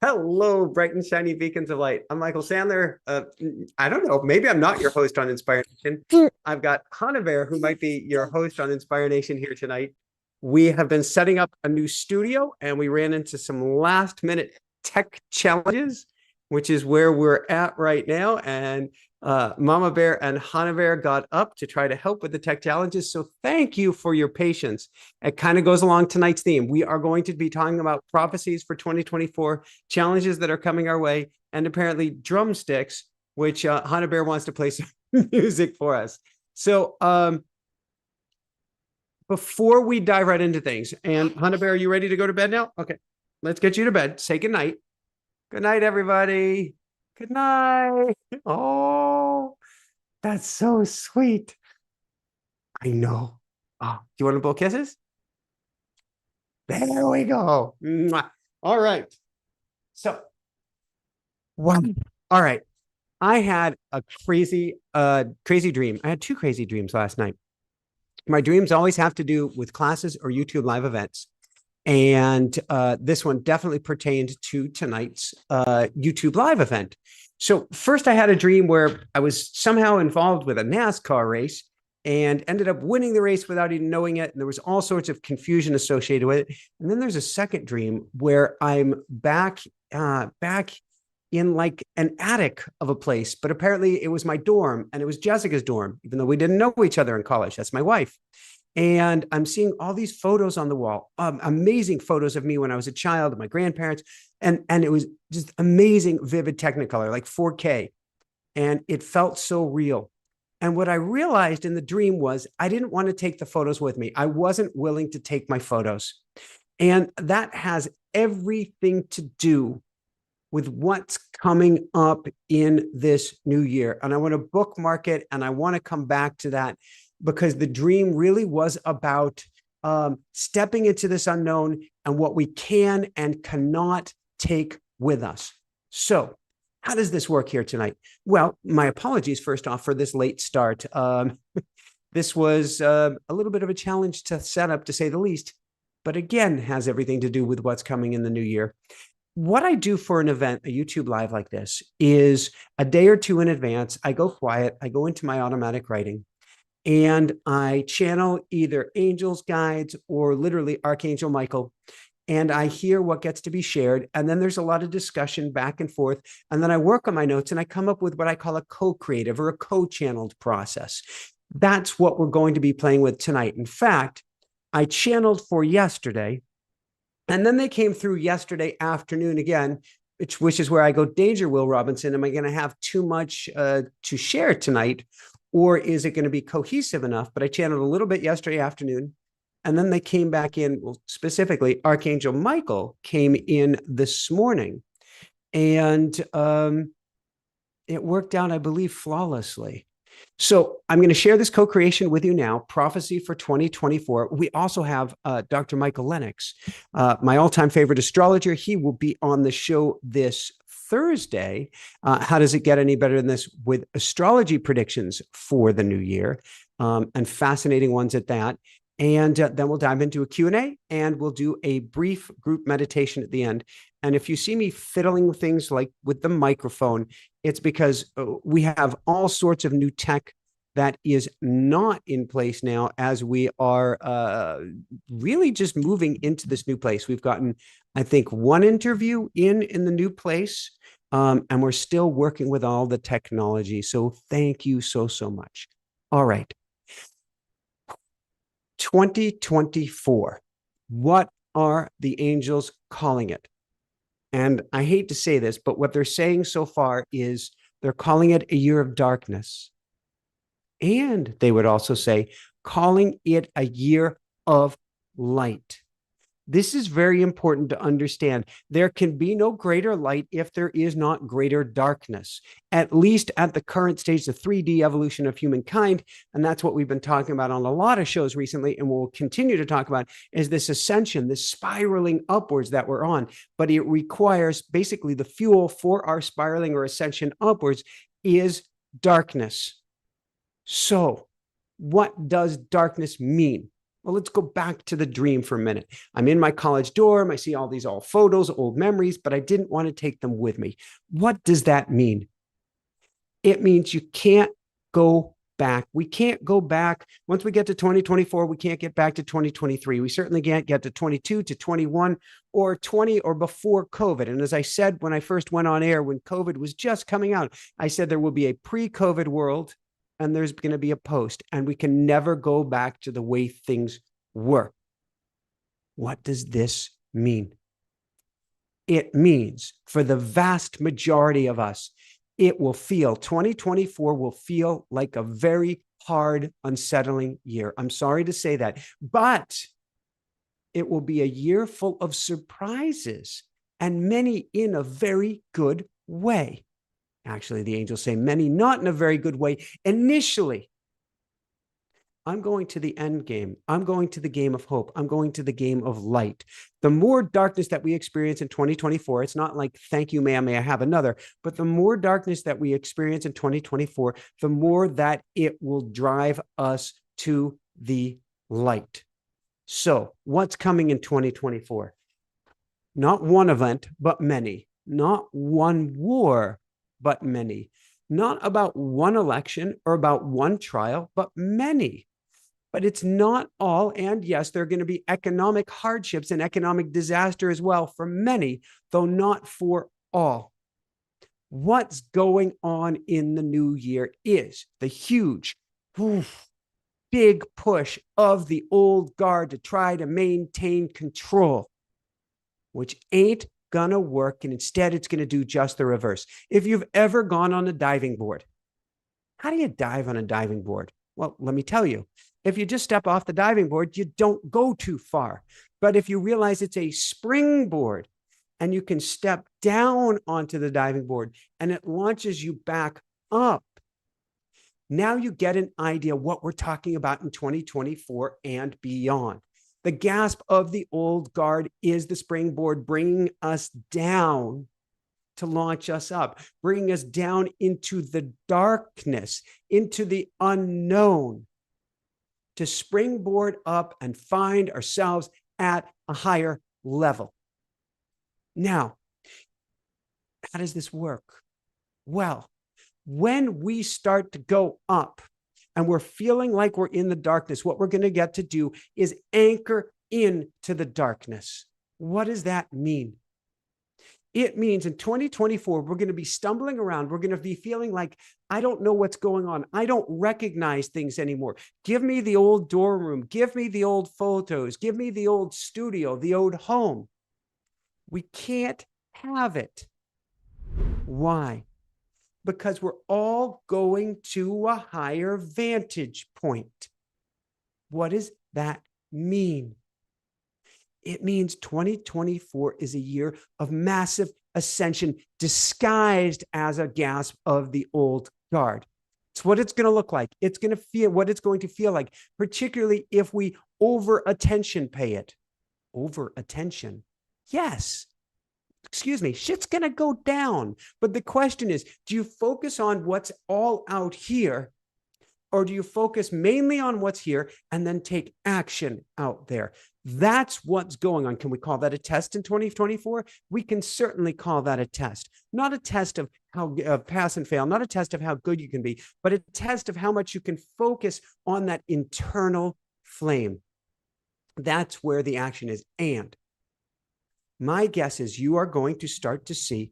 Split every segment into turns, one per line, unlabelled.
Hello, bright and shiny beacons of light. I'm Michael Sandler. I don't know. Maybe I'm not your host on Inspire Nation. I've got Hannah Bear, who might be your host on Inspire Nation here tonight. We have been setting up a new studio, and we ran into some last-minute tech challenges, which is where we're at right now. And Mama Bear and Hannah Bear got up to try to help with the tech challenges. So thank you for your patience. It kind of goes along tonight's theme. We are going to be talking about prophecies for 2024, challenges that are coming our way, and apparently drumsticks, which Hannah Bear wants to play some music for us. So before we dive right into things, and Hannah Bear, are you ready to go to bed now? Okay, let's get you to bed. Say goodnight. Good night, everybody. Good night. Oh, that's so sweet. I know. Oh, do you want to blow kisses? There we go. Mwah. All right. So, wow. All right. I had a crazy dream. I had two crazy dreams last night. My dreams always have to do with classes or YouTube live events. And this one definitely pertained to tonight's YouTube live event. So first I had a dream where I was somehow involved with a NASCAR race and ended up winning the race without even knowing it. And there was all sorts of confusion associated with it. And then there's a second dream where I'm back in like an attic of a place, but apparently it was my dorm and it was Jessica's dorm, even though we didn't know each other in college. That's my wife. And I'm seeing all these photos on the wall, amazing photos of me when I was a child, of my grandparents. And it was just amazing, vivid Technicolor, like 4K. And it felt so real. And what I realized in the dream was I didn't want to take the photos with me. I wasn't willing to take my photos. And that has everything to do with what's coming up in this new year. And I want to bookmark it and I want to come back to that because the dream really was about stepping into this unknown and what we can and cannot take with us. So how does this work here tonight? Well, my apologies first off for this late start. This was a little bit of a challenge to set up, to say the least, but again, has everything to do with what's coming in the new year. What I do for an event, a YouTube live like this, is a day or two in advance, I go quiet, I go into my automatic writing, and I channel either angels, guides, or literally Archangel Michael, and I hear what gets to be shared. And then there's a lot of discussion back and forth. And then I work on my notes and I come up with what I call a co-creative or a co-channeled process. That's what we're going to be playing with tonight. In fact, I channeled for yesterday, and then they came through yesterday afternoon again, which is where I go, Danger, Will Robinson. Am I going to have too much to share tonight? Or is it going to be cohesive enough? But I channeled a little bit yesterday afternoon. And then they came back in, well, specifically, Archangel Michael came in this morning. And it worked out, I believe, flawlessly. So I'm going to share this co-creation with you now, Prophecy for 2024. We also have Dr. Michael Lennox, my all-time favorite astrologer. He will be on the show this Thursday. How does it get any better than this, with astrology predictions for the new year, and fascinating ones at that. And then we'll dive into a Q&A, and we'll do a brief group meditation at the end. And if you see me fiddling with things like with the microphone, it's because we have all sorts of new tech that is not in place now as we are really just moving into this new place. We've gotten, I think, one interview in the new place, and we're still working with all the technology. So thank you so much. All right. 2024. What are the angels calling it? And I hate to say this, but what they're saying so far is they're calling it a year of darkness. And they would also say, calling it a year of light. This is very important to understand. There can be no greater light if there is not greater darkness, at least at the current stage, the 3D evolution of humankind. And that's what we've been talking about on a lot of shows recently, and we'll continue to talk about, is this ascension, this spiraling upwards that we're on. But it requires, basically, the fuel for our spiraling or ascension upwards is darkness. So what does darkness mean? Well, let's go back to the dream for a minute. I'm in my college dorm. I see all these old photos, old memories, but I didn't want to take them with me. What does that mean? It means you can't go back. We can't go back. Once we get to 2024, we can't get back to 2023. We certainly can't get to 22 to 21 or 20 or before COVID. And as I said, when I first went on air, when COVID was just coming out, I said there will be a pre-COVID world and there's going to be a post, and we can never go back to the way things were. What does this mean? It means for the vast majority of us, 2024 will feel like a very hard, unsettling year. I'm sorry to say that, but it will be a year full of surprises, and many in a very good way. Actually, the angels say many not in a very good way initially. I'm going to the end game. I'm going to the game of hope. I'm going to the game of light. The more darkness that we experience in 2024, it's not like, thank you, ma'am, may I have another, but the more darkness that we experience in 2024, the more that it will drive us to the light. So what's coming in 2024? Not one event, but many. Not one war, but many. Not about one election or about one trial, but many. But it's not all. And yes, there are going to be economic hardships and economic disaster as well for many, though not for all. What's going on in the new year is the huge, big push of the old guard to try to maintain control, which ain't gonna work, and instead it's gonna do just the reverse. If you've ever gone on a diving board, how do you dive on a diving board? Well, let me tell you, if you just step off the diving board, you don't go too far. But if you realize it's a springboard and you can step down onto the diving board and it launches you back up, now you get an idea what we're talking about in 2024 and beyond. The gasp of the old guard is the springboard bringing us down to launch us up, bringing us down into the darkness, into the unknown, to springboard up and find ourselves at a higher level. Now, how does this work? Well, when we start to go up, and we're feeling like we're in the darkness, what we're going to get to do is anchor into the darkness. What does that mean? It means in 2024, we're going to be stumbling around. We're going to be feeling like, I don't know what's going on. I don't recognize things anymore. Give me the old dorm room. Give me the old photos. Give me the old studio, the old home. We can't have it. Why? Because we're all going to a higher vantage point. What does that mean? It means 2024 is a year of massive ascension disguised as a gasp of the old guard. It's what it's going to look like. It's going to feel what it's going to feel like, particularly if we over attention pay it. Over attention. Yes. Excuse me, shit's going to go down. But the question is, do you focus on what's all out here, or do you focus mainly on what's here and then take action out there? That's what's going on. Can we call that a test in 2024? We can certainly call that a test. Not a test of how pass and fail, not a test of how good you can be, but a test of how much you can focus on that internal flame. That's where the action is. And my guess is you are going to start to see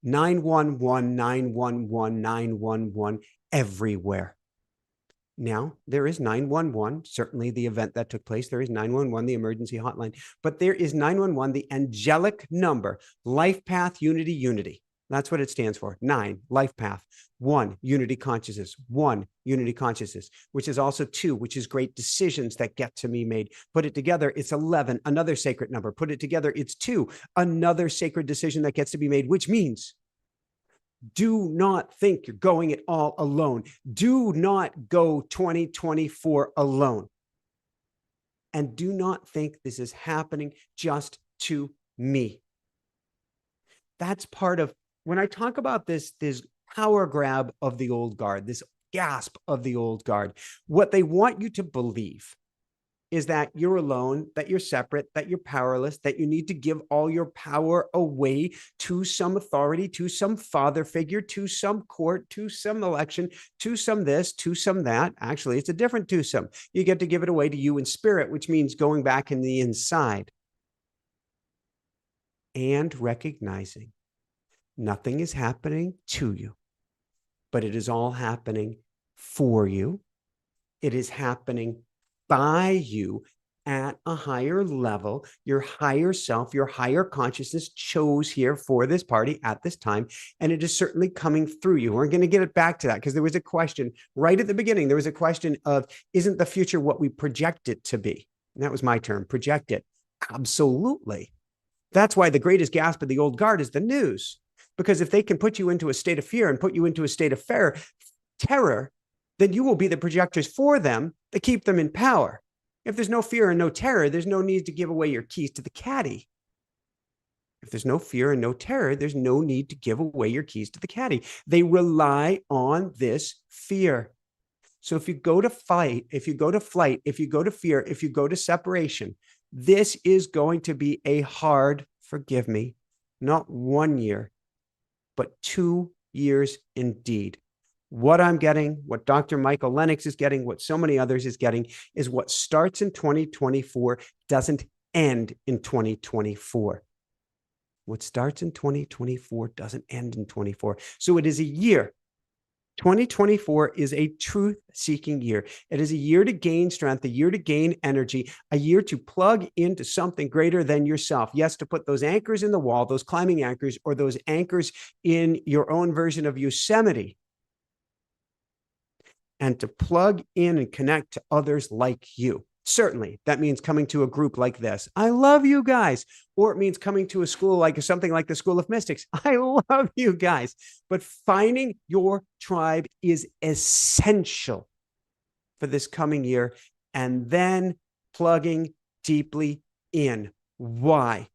911, 911, 911 everywhere. Now, there is 911, certainly the event that took place. There is 911, the emergency hotline, but there is 911, the angelic number, life path, unity, unity. That's what it stands for. 9, life path. 1, unity consciousness. 1, unity consciousness, which is also 2, which is great decisions that get to be made. Put it together, it's 11, another sacred number. Put it together, it's 2, another sacred decision that gets to be made, which means do not think you're going it all alone. Do not go 2024 alone. And do not think this is happening just to me. That's part of when I talk about this power grab of the old guard, this gasp of the old guard, what they want you to believe is that you're alone, that you're separate, that you're powerless, that you need to give all your power away to some authority, to some father figure, to some court, to some election, to some this, to some that. Actually, it's a different to some. You get to give it away to you in spirit, which means going back in the inside and recognizing nothing is happening to you, but it is all happening for you. It is happening by you at a higher level. Your higher self, your higher consciousness chose here for this party at this time, and it is certainly coming through you. We're going to get it back to that because there was a question right at the beginning. There was a question of, isn't the future what we project it to be? And that was my term, project it. Absolutely. That's why the greatest gasp of the old guard is the news. Because if they can put you into a state of fear and put you into a state of terror, then you will be the projectors for them that keep them in power. If there's no fear and no terror, there's no need to give away your keys to the caddy. If there's no fear and no terror, there's no need to give away your keys to the caddy. They rely on this fear. So if you go to fight, if you go to flight, if you go to fear, if you go to separation, this is going to be a hard, forgive me, not 1 year, but 2 years indeed. What I'm getting, what Dr. Michael Lennox is getting, what so many others is getting, is what starts in 2024 doesn't end in 2024. What starts in 2024 doesn't end in 24. So it is a year. 2024 is a truth-seeking year. It is a year to gain strength, a year to gain energy, a year to plug into something greater than yourself. Yes, to put those anchors in the wall, those climbing anchors, or those anchors in your own version of Yosemite, and to plug in and connect to others like you. Certainly, that means coming to a group like this. I love you guys. Or it means coming to a school like something like the School of Mystics. I love you guys. But finding your tribe is essential for this coming year, and then plugging deeply in. Why?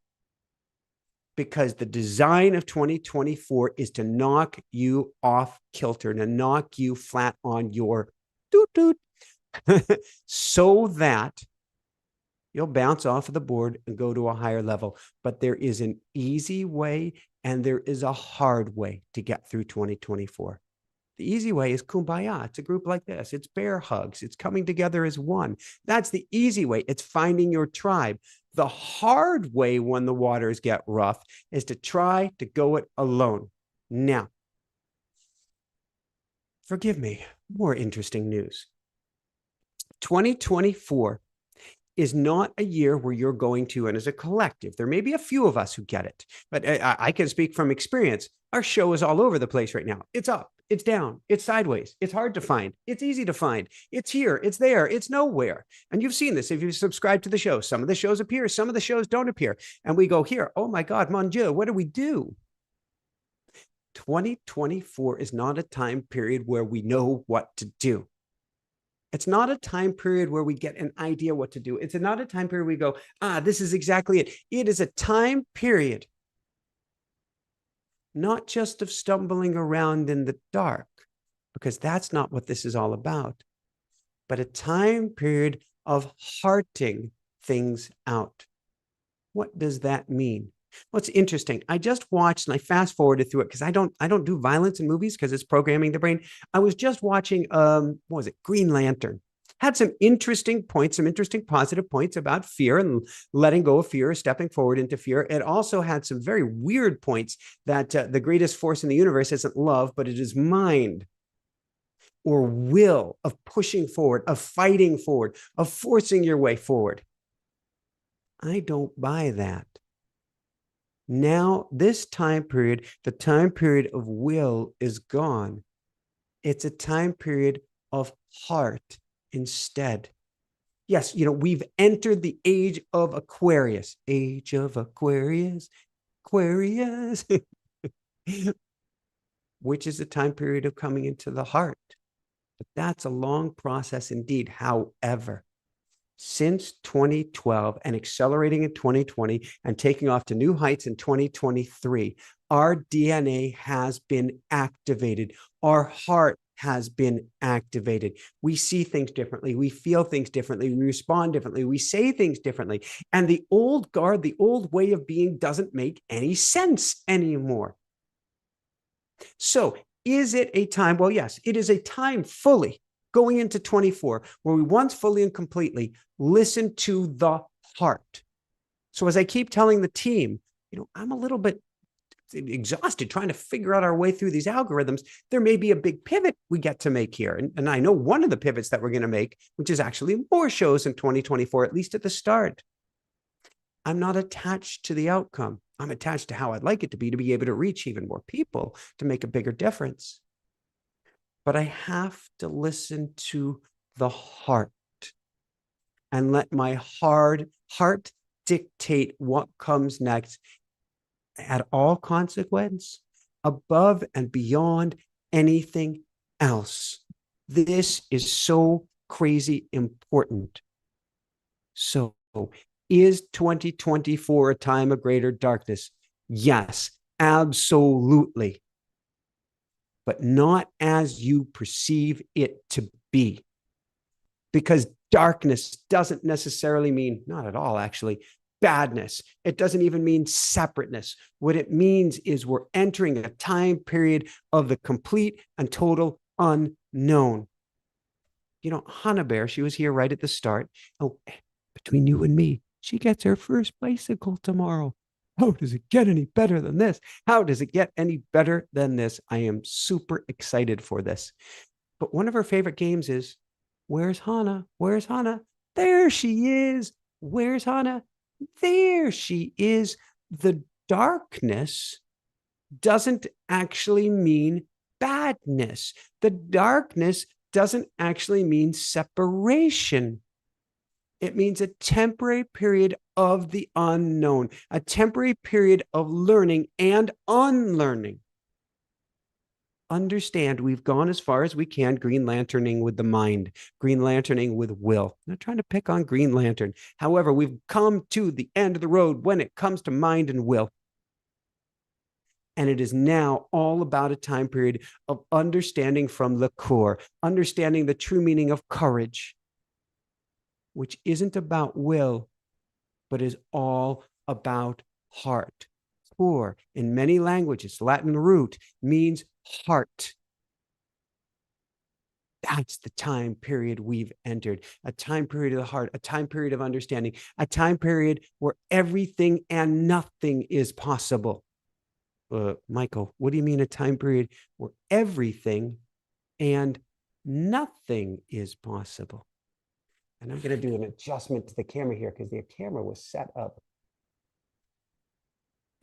Because the design of 2024 is to knock you off kilter, to knock you flat on your doot-doot, so that you'll bounce off of the board and go to a higher level. But there is an easy way and there is a hard way to get through 2024. The easy way is kumbaya. It's a group like this. It's bear hugs. It's coming together as one. That's the easy way. It's finding your tribe. The hard way when the waters get rough is to try to go it alone. Now, forgive me, more interesting news. 2024 is not a year where you're going to, and as a collective, there may be a few of us who get it, but I can speak from experience. Our show is all over the place right now. It's up, it's down, it's sideways, it's hard to find, it's easy to find, it's here, it's there, it's nowhere. And you've seen this if you subscribe to the show. Some of the shows appear, some of the shows don't appear. And we go here, oh my God, mon Dieu, what do we do? 2024 is not a time period where we know what to do. It's not a time period where we get an idea what to do. It's not a time period we go, this is exactly it. It is a time period, not just of stumbling around in the dark, because that's not what this is all about, but a time period of hearting things out. What does that mean? Well, it's interesting. I just watched, and I fast forwarded through it because I don't do violence in movies because it's programming the brain. I was just watching, what was it? Green Lantern. Had some interesting points, some interesting positive points about fear and letting go of fear, stepping forward into fear. It also had some very weird points that the greatest force in the universe isn't love, but it is mind or will of pushing forward, of fighting forward, of forcing your way forward. I don't buy that. Now, this time period, the time period of will is gone. It's a time period of heart instead. Yes, we've entered the age of Aquarius. Age of Aquarius, Aquarius, which is a time period of coming into the heart. But that's a long process indeed. However, since 2012 and accelerating in 2020 and taking off to new heights in 2023, our DNA has been activated. Our heart has been activated. We see things differently. We feel things differently. We respond differently. We say things differently. And the old guard, the old way of being doesn't make any sense anymore. So is it a time? Well, yes, it is a time fully going into 24 where we once fully and completely listen to the heart. So as I keep telling the team, I'm a little bit exhausted trying to figure out our way through these algorithms. There may be a big pivot we get to make here. And I know one of the pivots that we're going to make, which is actually more shows in 2024, at least at the start. I'm not attached to the outcome. I'm attached to how I'd like it to be able to reach even more people, to make a bigger difference. But I have to listen to the heart and let my heart dictate what comes next at all consequence, above and beyond anything else. This is so crazy important. So, is 2024 a time of greater darkness? Yes, absolutely. But not as you perceive it to be. Because darkness doesn't necessarily mean, not at all actually, badness. It doesn't even mean separateness. What it means is we're entering a time period of the complete and total unknown. Hannah Bear, she was here right at the start. Oh, between you and me, she gets her first bicycle tomorrow. How does it get any better than this? How does it get any better than this? I am super excited for this. But one of her favorite games is, where's Hannah? Where's Hannah? There she is. Where's Hannah? There she is. The darkness doesn't actually mean badness. The darkness doesn't actually mean separation. It means a temporary period of the unknown, a temporary period of learning and unlearning. Understand, we've gone as far as we can Green Lanterning with the mind, Green Lanterning with will. I'm not trying to pick on Green Lantern. However, we've come to the end of the road when it comes to mind and will. And it is now all about a time period of understanding from the core, understanding the true meaning of courage, which isn't about will, but is all about heart. Core, in many languages, Latin root means heart. That's the time period we've entered, a time period of the heart, a time period of understanding, a time period where everything and nothing is possible. Michael, what do you mean a time period where everything and nothing is possible? And I'm going to do an adjustment to the camera here because the camera was set up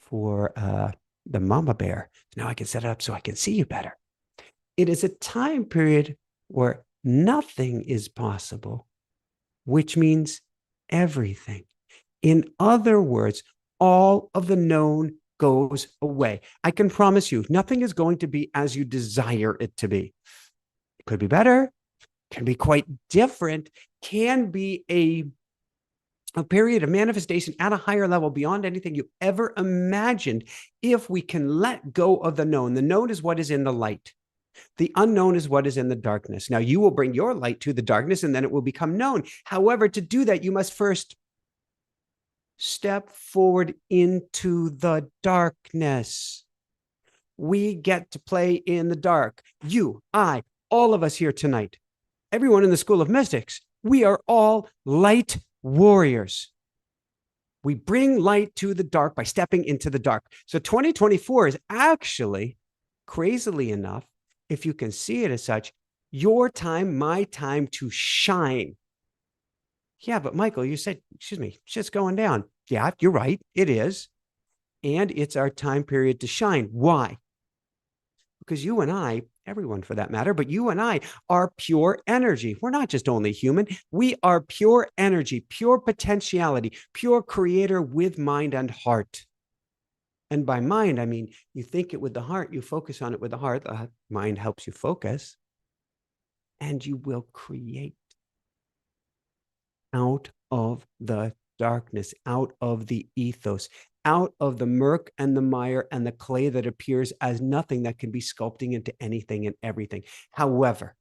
for the mama bear. Now I can set it up so I can see you better. It is a time period where nothing is possible, which means everything. In other words, all of the known goes away. I can promise you, nothing is going to be as you desire it to be. It could be better, can be quite different, can be a period of manifestation at a higher level beyond anything you ever imagined if we can let go of the known. The known is what is in the light. The unknown is what is in the darkness. Now, you will bring your light to the darkness and then it will become known. However, to do that, you must first step forward into the darkness. We get to play in the dark. You, I, all of us here tonight, everyone in the School of Mystics, we are all light warriors. We bring light to the dark by stepping into the dark. So 2024 is actually, crazily enough, if you can see it as such, your time, my time to shine. Yeah, but Michael, you said, excuse me, shit's going down. Yeah, you're right. It is. And it's our time period to shine. Why? Because you and I, everyone for that matter, but you and I are pure energy. We're not just only human. We are pure energy, pure potentiality, pure creator with mind and heart. And by mind, I mean, you think it with the heart, you focus on it with the heart. The mind helps you focus, and you will create out of the darkness, out of the ethos, out of the murk and the mire and the clay that appears as nothing that can be sculpting into anything and everything. However,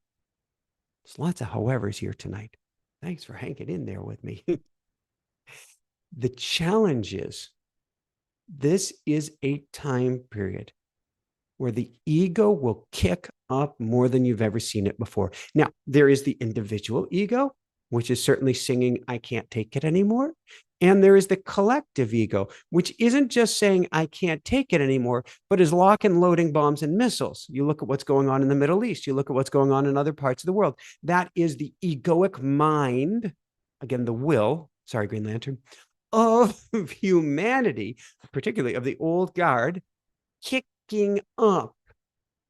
there's lots of howevers here tonight. Thanks for hanging in there with me. The challenge is, this is a time period where the ego will kick up more than you've ever seen it before. Now, there is the individual ego, which is certainly singing, I can't take it anymore. And there is the collective ego, which isn't just saying, I can't take it anymore, but is lock and loading bombs and missiles. You look at what's going on in the Middle East. You look at what's going on in other parts of the world. That is the egoic mind, again, the will, sorry, Green Lantern, of humanity, particularly of the old guard, kicking up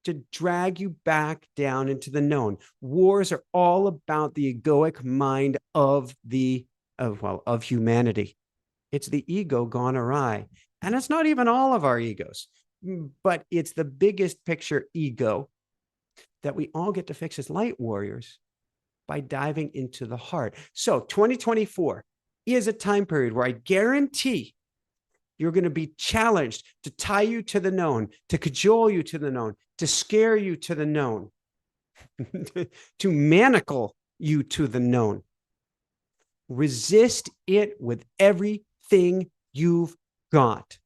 to drag you back down into the known. Wars are all about the egoic mind of humanity. It's the ego gone awry. And it's not even all of our egos, but it's the biggest picture ego that we all get to fix as light warriors by diving into the heart. So 2024 is a time period where I guarantee you're going to be challenged to tie you to the known, to cajole you to the known, to scare you to the known, to manacle you to the known. Resist it with everything you've got.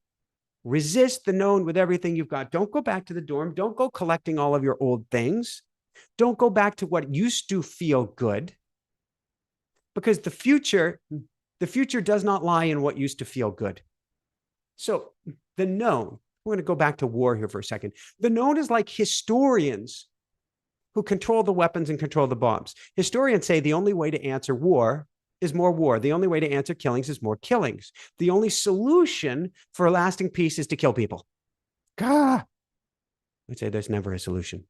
Resist the known with everything you've got. Don't go back to the dorm. Don't go collecting all of your old things. Don't go back to what used to feel good, because the future does not lie in what used to feel good. So the known, we're going to go back to war here for a second. The known is like historians who control the weapons and control the bombs. Historians say the only way to answer war is more war. The only way to answer killings is more killings. The only solution for a lasting peace is to kill people. I'd say there's never a solution.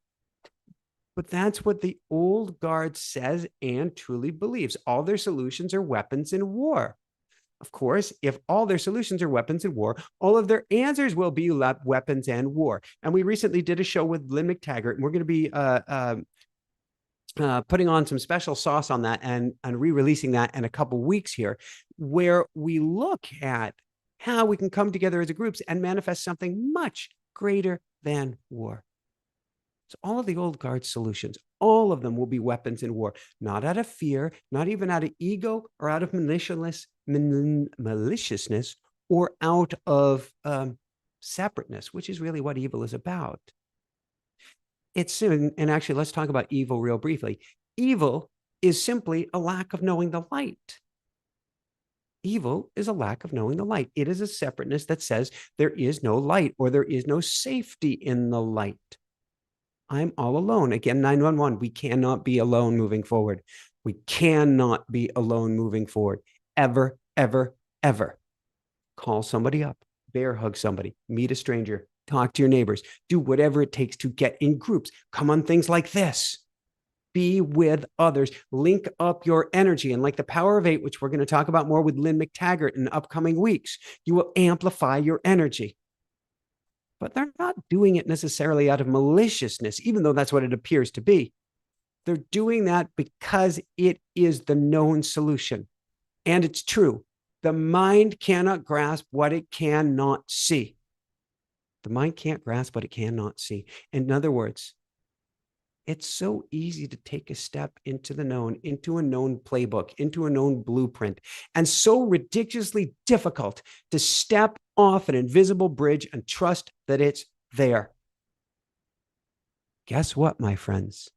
But that's what the old guard says and truly believes. All their solutions are weapons in war. Of course, if all their solutions are weapons in war, all of their answers will be weapons and war. And we recently did a show with Lynn McTaggart, and we're going to be putting on some special sauce on that and re-releasing that in a couple weeks here, where we look at how we can come together as a group and manifest something much greater than war. So all of the old guard solutions, all of them will be weapons in war, not out of fear, not even out of ego or out of maliciousness or out of separateness, which is really what evil is about. And actually, let's talk about evil real briefly. Evil is simply a lack of knowing the light. Evil is a lack of knowing the light. It is a separateness that says there is no light or there is no safety in the light. I'm all alone. Again, 911, we cannot be alone moving forward. We cannot be alone moving forward. Ever, ever, ever. Call somebody up, bear hug somebody, meet a stranger, talk to your neighbors, do whatever it takes to get in groups. Come on things like this. Be with others, link up your energy. And like the power of 8, which we're going to talk about more with Lynn McTaggart in upcoming weeks, you will amplify your energy. But they're not doing it necessarily out of maliciousness, even though that's what it appears to be. They're doing that because it is the known solution. And it's true. The mind cannot grasp what it cannot see. The mind can't grasp what it cannot see. In other words, it's so easy to take a step into the known, into a known playbook, into a known blueprint, and so ridiculously difficult to step off an invisible bridge and trust that it's there. Guess what, my friends?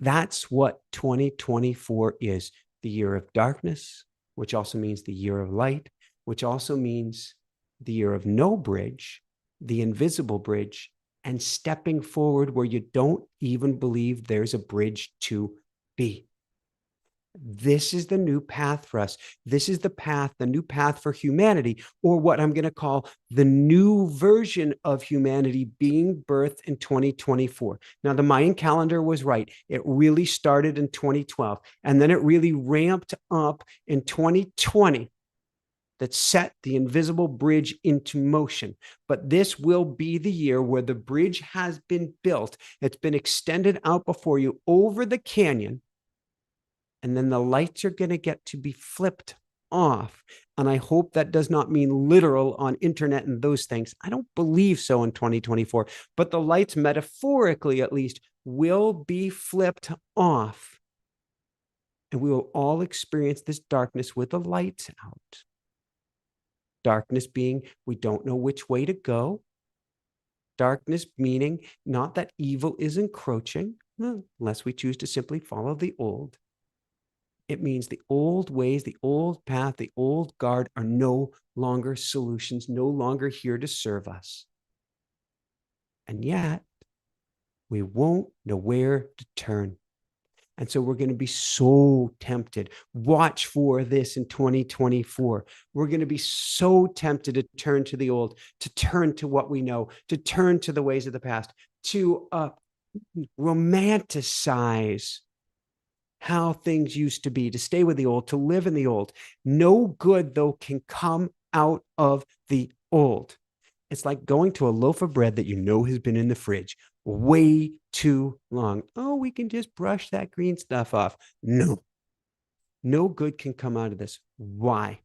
That's what 2024 is. The year of darkness, which also means the year of light, which also means the year of no bridge, the invisible bridge, and stepping forward where you don't even believe there's a bridge to be. This is the new path for us. This is the new path for humanity, or what I'm going to call the new version of humanity being birthed in 2024. Now, the Mayan calendar was right. It really started in 2012, and then it really ramped up in 2020. That set the invisible bridge into motion. But this will be the year where the bridge has been built. It's been extended out before you over the canyon. And then the lights are going to get to be flipped off. And I hope that does not mean literal on internet and those things. I don't believe so in 2024, but the lights, metaphorically at least, will be flipped off. And we will all experience this darkness with the lights out. Darkness being we don't know which way to go. Darkness meaning not that evil is encroaching, unless we choose to simply follow the old. It means the old ways, the old path, the old guard are no longer solutions, no longer here to serve us. And yet, we won't know where to turn. And so we're going to be so tempted. Watch for this in 2024. We're going to be so tempted to turn to the old, to turn to what we know, to turn to the ways of the past, to romanticize how things used to be, to stay with the old, to live in the old. No good, though, can come out of the old. It's like going to a loaf of bread that you know has been in the fridge way too long. Oh, we can just brush that green stuff off. No, no good can come out of this. Why?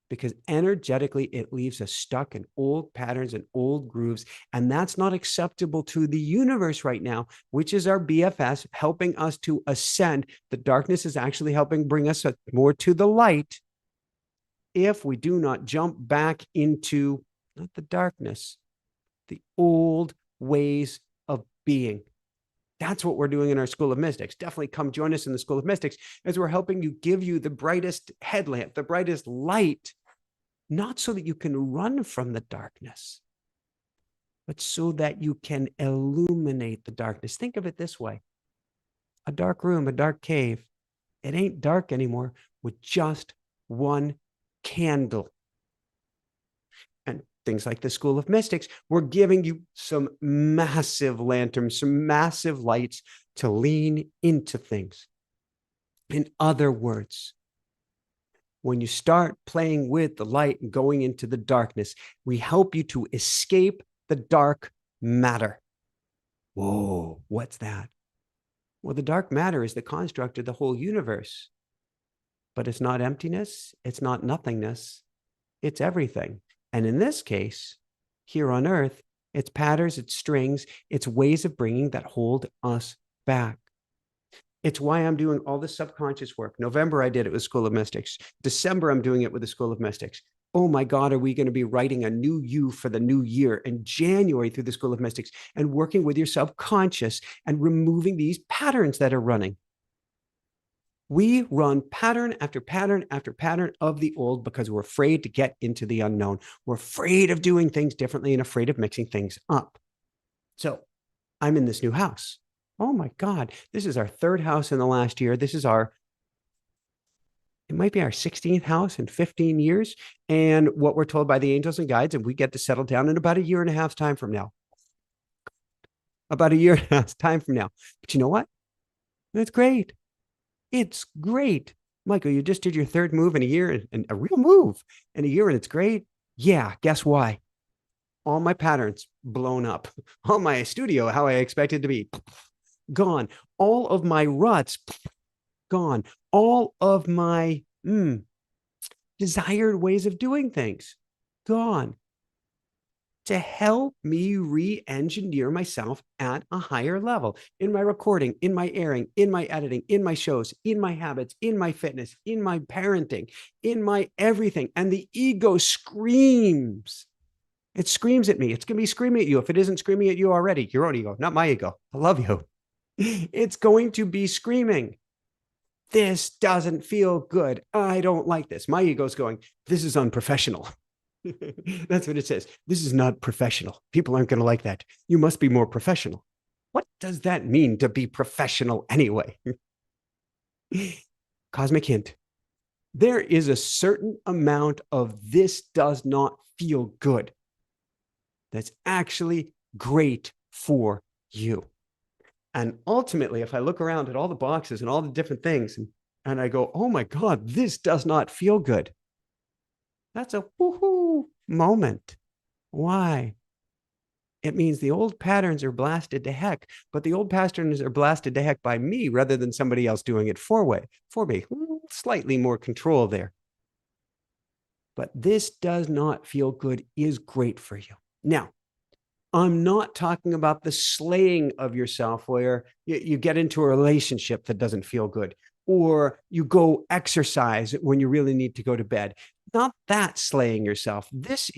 Because energetically, it leaves us stuck in old patterns and old grooves. And that's not acceptable to the universe right now, which is our BFS, helping us to ascend. The darkness is actually helping bring us more to the light if we do not jump back into not the darkness, the old ways of being. That's what we're doing in our School of Mystics. Definitely come join us in the School of Mystics as we're helping you give you the brightest headlamp, the brightest light, not so that you can run from the darkness, but so that you can illuminate the darkness. Think of it this way. A dark room, a dark cave. It ain't dark anymore with just one candle. And things like the School of Mystics, we're giving you some massive lanterns, some massive lights to lean into things. In other words, when you start playing with the light and going into the darkness, we help you to escape the dark matter. Whoa, what's that? Well, the dark matter is the construct of the whole universe, but it's not emptiness. It's not nothingness. It's everything. And in this case, here on Earth, it's patterns, it's strings, it's ways of bringing that hold us back. It's why I'm doing all this subconscious work. November, I did it with School of Mystics. December, I'm doing it with the School of Mystics. Oh my God, are we going to be writing a new you for the new year in January through the School of Mystics and working with your subconscious and removing these patterns that are running? We run pattern after pattern after pattern of the old because we're afraid to get into the unknown. We're afraid of doing things differently and afraid of mixing things up. So I'm in this new house. Oh my God, this is our third house in the last year. This is it might be our 16th house in 15 years. And what we're told by the angels and guides, and we get to settle down in about a year and a half's time from now. About a year and a half's time from now. But you know what? It's great. It's great. Michael, you just did your third move in a year, and a real move in a year, and it's great. Yeah, guess why? All my patterns blown up. All my studio, how I expected to be, gone. All of my ruts, gone. All of my desired ways of doing things, gone. To help me re-engineer myself at a higher level in my recording, in my airing, in my editing, in my shows, in my habits, in my fitness, in my parenting, in my everything. And the ego screams. It screams at me. It's going to be screaming at you. If it isn't screaming at you already, your own ego, not my ego. I love you. It's going to be screaming. This doesn't feel good. I don't like this. My ego's going, this is unprofessional. That's what it says. This is not professional. People aren't going to like that. You must be more professional. What does that mean to be professional anyway? Cosmic hint. There is a certain amount of this does not feel good that's actually great for you. And ultimately, if I look around at all the boxes and all the different things and I go, oh my God, this does not feel good. That's a woohoo moment. Why? It means the old patterns are blasted to heck, but the old patterns are blasted to heck by me rather than somebody else doing it for me. slightly more control there. But this does not feel good is great for you. Now, I'm not talking about the slaying of yourself where you get into a relationship that doesn't feel good, or you go exercise when you really need to go to bed. Not that slaying yourself. This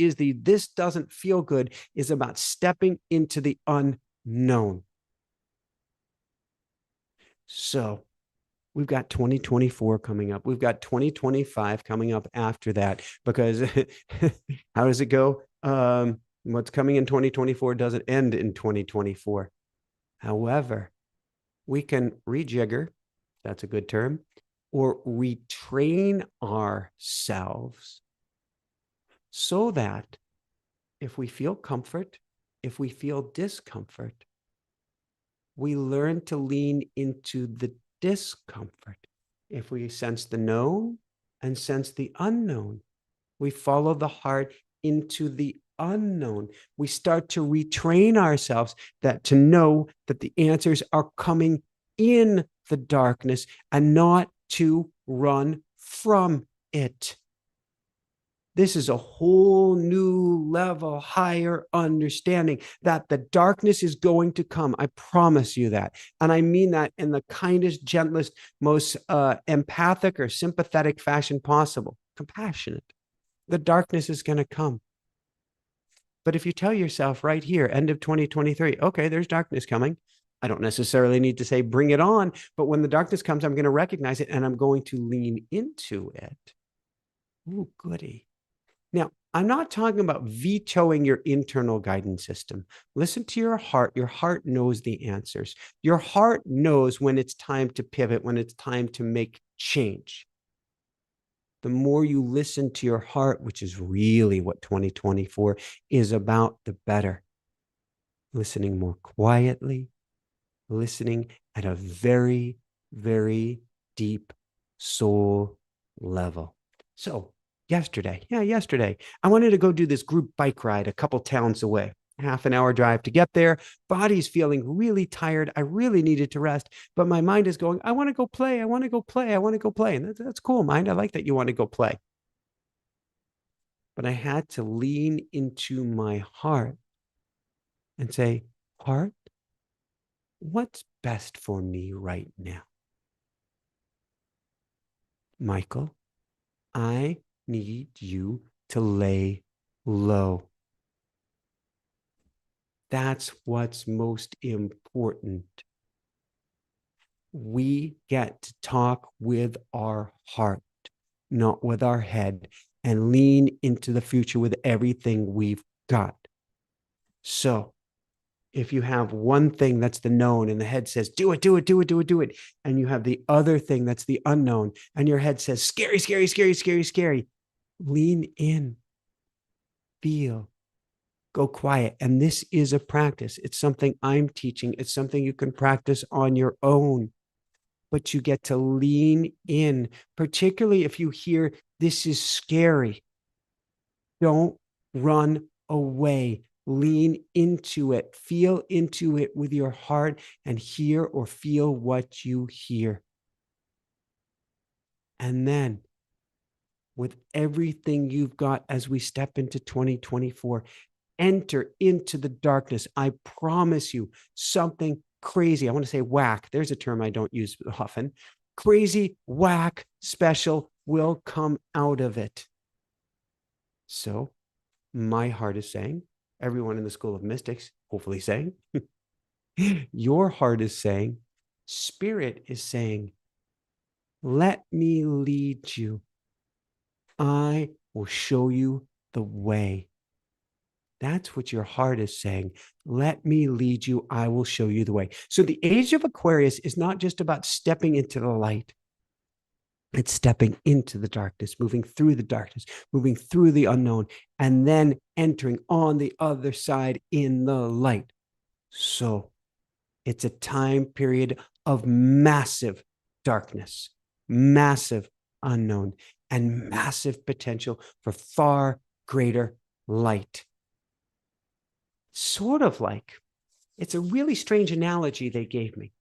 doesn't feel good is about stepping into the unknown. So we've got 2024 coming up. We've got 2025 coming up after that, because how does it go? What's coming in 2024 doesn't end in 2024. However, we can rejigger, that's a good term, or retrain ourselves so that if we feel comfort, if we feel discomfort, we learn to lean into the discomfort. If we sense the known and sense the unknown, we follow the heart into the unknown. We start to retrain ourselves to know that the answers are coming in the darkness and not to run from it. This is a whole new level, higher understanding that the darkness is going to come. I promise you that. And I mean that in the kindest, gentlest, most empathic or sympathetic fashion possible. Compassionate. The darkness is going to come. But if you tell yourself right here, end of 2023, okay, there's darkness coming. I don't necessarily need to say bring it on, but when the darkness comes, I'm going to recognize it and I'm going to lean into it. Ooh, goody. Now, I'm not talking about vetoing your internal guidance system. Listen to your heart. Your heart knows the answers. Your heart knows when it's time to pivot, when it's time to make change. The more you listen to your heart, which is really what 2024 is about, the better. Listening more quietly, listening at a very, very deep soul level. So yesterday, I wanted to go do this group bike ride a couple towns away. Half an hour drive to get there. Body's feeling really tired. I really needed to rest, but my mind is going, I want to go play. I want to go play. I want to go play. And that's cool, mind. I like that you want to go play. But I had to lean into my heart and say, heart, what's best for me right now? Michael, I need you to lay low. That's what's most important. We get to talk with our heart, not with our head, and lean into the future with everything we've got. So if you have one thing that's the known and the head says, do it, do it, do it, do it, do it. And you have the other thing that's the unknown and your head says, scary, scary, scary, scary, scary. Lean in, feel, go quiet. And this is a practice. It's something I'm teaching. It's something you can practice on your own, but you get to lean in, particularly if you hear this is scary. Don't run away. Lean into it. Feel into it with your heart and hear or feel what you hear. And then with everything you've got as we step into 2024, enter into the darkness. I promise you something crazy. I want to say whack. There's a term I don't use often. Crazy, whack, special will come out of it. So my heart is saying, everyone in the School of Mystics, hopefully saying, your heart is saying, spirit is saying, let me lead you. I will show you the way. That's what your heart is saying. Let me lead you. I will show you the way. So the age of Aquarius is not just about stepping into the light. It's stepping into the darkness, moving through the darkness, moving through the unknown, and then entering on the other side in the light. So it's a time period of massive darkness, massive unknown, and massive potential for far greater light. Sort of like, it's a really strange analogy they gave me.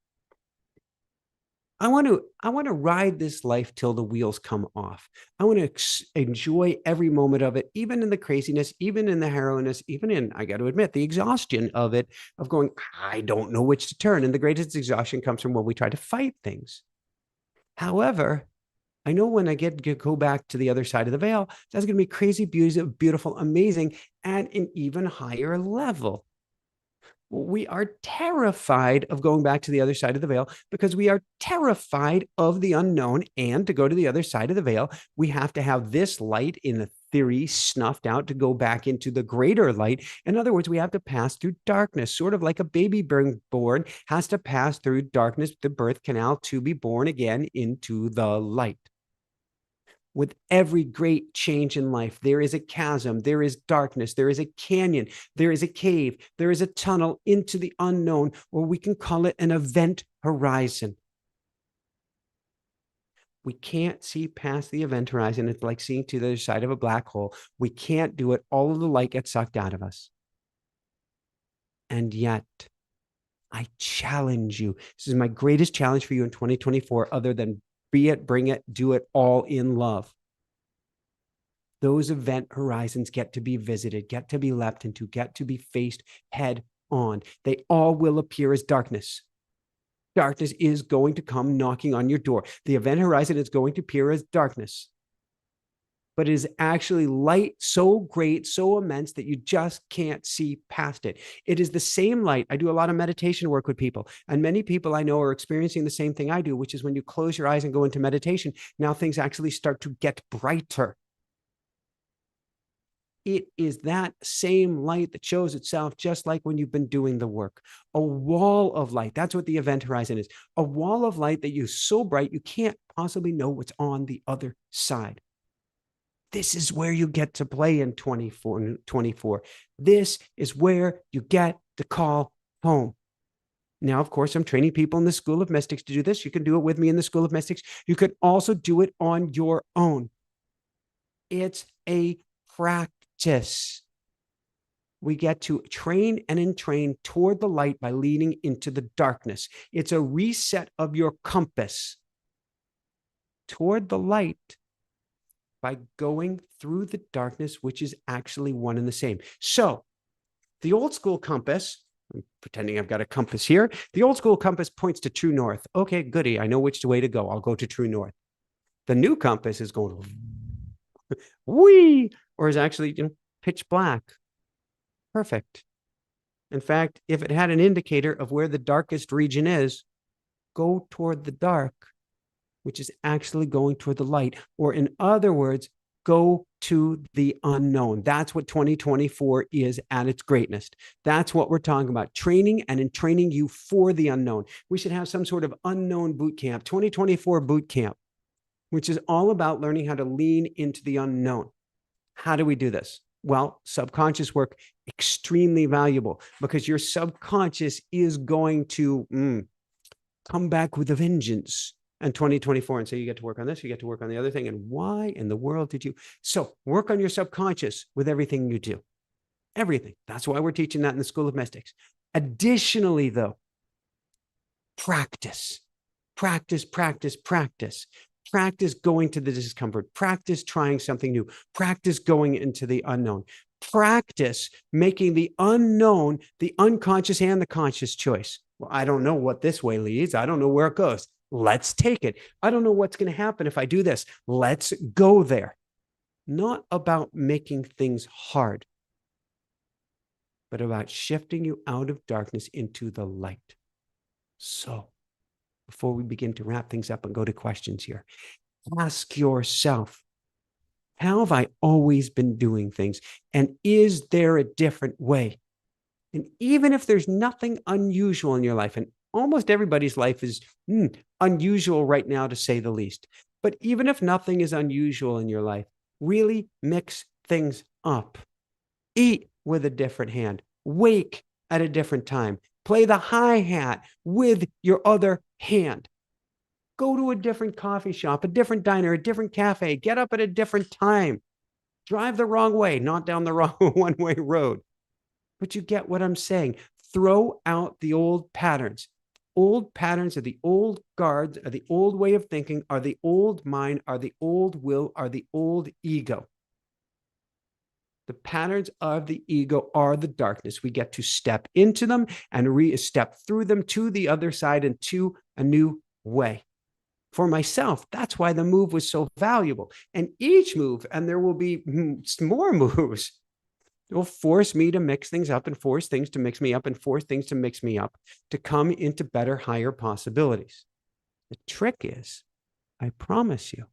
I want to ride this life till the wheels come off. I want to enjoy every moment of it, even in the craziness, even in the harrowness, even in, I got to admit, the exhaustion of it, of going, I don't know which to turn. And the greatest exhaustion comes from when we try to fight things. However, I know when I go back to the other side of the veil, that's going to be crazy, beautiful, amazing, at an even higher level. We are terrified of going back to the other side of the veil because we are terrified of the unknown. And to go to the other side of the veil, we have to have this light in the theory snuffed out to go back into the greater light. In other words, we have to pass through darkness, sort of like a baby being born has to pass through darkness, the birth canal, to be born again into the light. With every great change in life, there is a chasm, there is darkness, there is a canyon, there is a cave, there is a tunnel into the unknown, or we can call it an event horizon. We can't see past the event horizon. It's like seeing to the other side of a black hole. We can't do it. All of the light gets sucked out of us. And yet, I challenge you. This is my greatest challenge for you in 2024, other than be it, bring it, do it all in love. Those event horizons get to be visited, get to be leapt into, get to be faced head on. They all will appear as darkness. Darkness is going to come knocking on your door. The event horizon is going to appear as darkness, but it is actually light so great, so immense that you just can't see past it. It is the same light. I do a lot of meditation work with people, and many people I know are experiencing the same thing I do, which is when you close your eyes and go into meditation, now things actually start to get brighter. It is that same light that shows itself just like when you've been doing the work. A wall of light. That's what the event horizon is. A wall of light that is so bright you can't possibly know what's on the other side. This is where you get to play in 24. This is where you get to call home. Now, of course, I'm training people in the School of Mystics to do this. You can do it with me in the School of Mystics. You could also do it on your own. It's a practice. We get to train and entrain toward the light by leaning into the darkness. It's a reset of your compass toward the light by going through the darkness, which is actually one and the same. So the old school compass, I'm pretending I've got a compass here. The old school compass points to true north. Okay, goody. I know which way to go. I'll go to true north. The new compass is going wee, or is actually, pitch black. Perfect. In fact, if it had an indicator of where the darkest region is, go toward the dark, which is actually going toward the light. Or in other words, go to the unknown. That's what 2024 is at its greatest. That's what we're talking about, training and entraining you for the unknown. We should have some sort of unknown boot camp, 2024 boot camp, which is all about learning how to lean into the unknown. How do we do this? Well, subconscious work, extremely valuable, because your subconscious is going to come back with a vengeance in 2024 and say, you get to work on this, you get to work on the other thing. And why in the world did you? So work on your subconscious with everything you do. Everything. That's why we're teaching that in the School of Mystics. Additionally, though, practice. Practice, practice, practice. Practice going to the discomfort. Practice trying something new. Practice going into the unknown. Practice making the unknown the unconscious and the conscious choice. Well, I don't know what this way leads. I don't know where it goes. Let's take it. I don't know what's going to happen if I do this. Let's go there. Not about making things hard, but about shifting you out of darkness into the light. So, before we begin to wrap things up and go to questions here, ask yourself, how have I always been doing things? And is there a different way? And even if there's nothing unusual in your life, and almost everybody's life is unusual right now, to say the least, but even if nothing is unusual in your life, really mix things up. Eat with a different hand. Wake at a different time. Play the hi-hat with your other hand. Go to a different coffee shop, a different diner, a different cafe. Get up at a different time. Drive the wrong way, not down the wrong one-way road. But you get what I'm saying. Throw out the old patterns. old patterns, are the old guards, are the old way of thinking, are the old mind, are the old will, are the old ego. The patterns of the ego are the darkness. We get to step into them and step through them to the other side and to a new way. For myself, that's why the move was so valuable. And each move, and there will be more moves, will force me to mix things up and force things to mix me up and force things to mix me up to come into better, higher possibilities. The trick is, I promise you,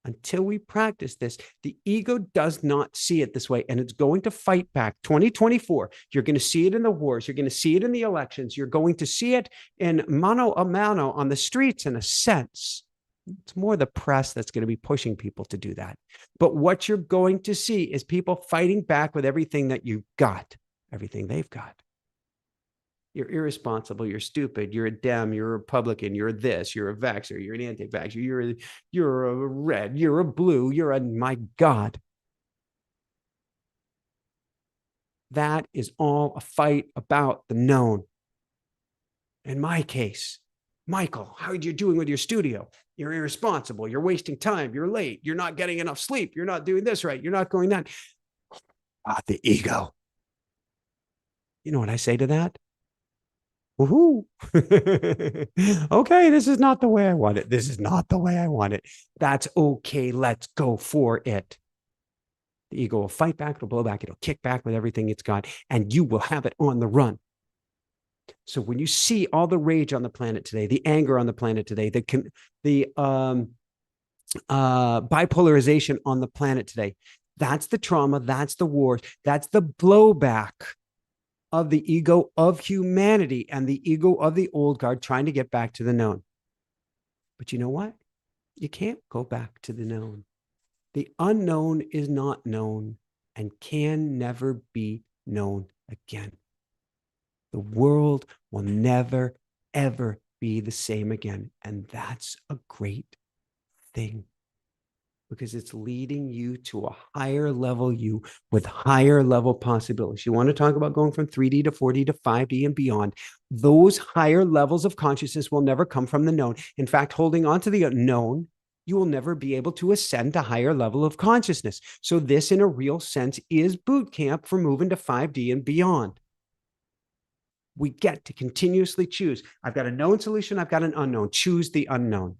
until we practice this, the ego does not see it this way, and it's going to fight back. 2024, you're going to see it in the wars. You're going to see it in the elections. You're going to see it in mano a mano on the streets in a sense. It's more the press that's going to be pushing people to do that. But what you're going to see is people fighting back with everything that you've got, everything they've got. You're irresponsible, you're stupid, you're a Dem, you're a Republican, you're this, you're a vaxxer, you're an anti-vaxxer, you're a red, you're a blue, you're a, my God. That is all a fight about the known. In my case, Michael, how are you doing with your studio? You're irresponsible, you're wasting time, you're late, you're not getting enough sleep, you're not doing this right, you're not going that. The ego. You know what I say to that? Woohoo. Okay, this is not the way I want it. This is not the way I want it. That's okay. Let's go for it. The ego will fight back, it'll blow back, it'll kick back with everything it's got, and you will have it on the run. So when you see all the rage on the planet today, the anger on the planet today, the bipolarization on the planet today, that's the trauma, that's the wars, that's the blowback of the ego of humanity and the ego of the old guard trying to get back to the known. But you know what? You can't go back to the known. The unknown is not known and can never be known again. The world will never, ever be the same again. And that's a great thing, because it's leading you to a higher level you with higher level possibilities. You want to talk about going from 3D to 4D to 5D and beyond. Those higher levels of consciousness will never come from the known. In fact, holding on to the unknown, you will never be able to ascend to higher level of consciousness. So this, in a real sense, is boot camp for moving to 5D and beyond. We get to continuously choose. I've got a known solution. I've got an unknown. Choose the unknown.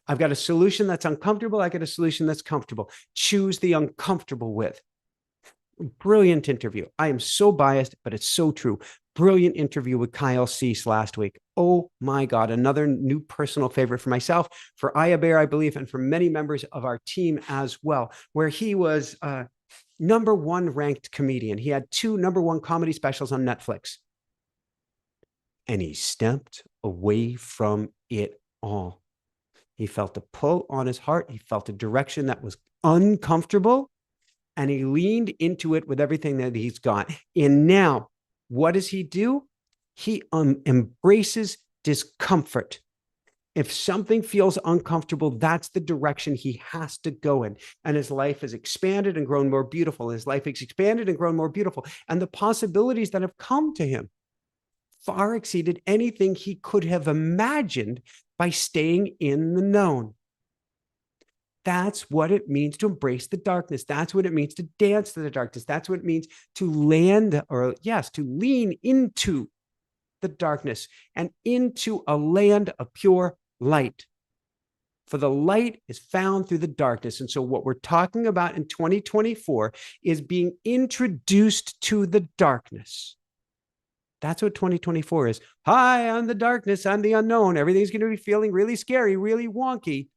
I've got a solution that's uncomfortable. I get a solution that's comfortable. Choose the uncomfortable with. Brilliant interview. I am so biased, but it's so true. Brilliant interview with Kyle Cease last week. Oh my God. Another new personal favorite for myself, for Aya Bear, I believe, and for many members of our team as well, where he was #1 ranked comedian. He had 2 #1 comedy specials on Netflix. And he stepped away from it all. He felt a pull on his heart. He felt a direction that was uncomfortable, and he leaned into it with everything that he's got. And now, what does he do? He embraces discomfort. If something feels uncomfortable, that's the direction he has to go in. And his life has expanded and grown more beautiful. His life has expanded and grown more beautiful. And the possibilities that have come to him far exceeded anything he could have imagined by staying in the known. That's what it means to embrace the darkness. That's what it means to dance to the darkness. That's what it means to land, or yes, to lean into the darkness and into a land of pure light. For the light is found through the darkness. And so what we're talking about in 2024 is being introduced to the darkness. That's what 2024 is. Hi, I'm the darkness. I'm the unknown. Everything's going to be feeling really scary, really wonky,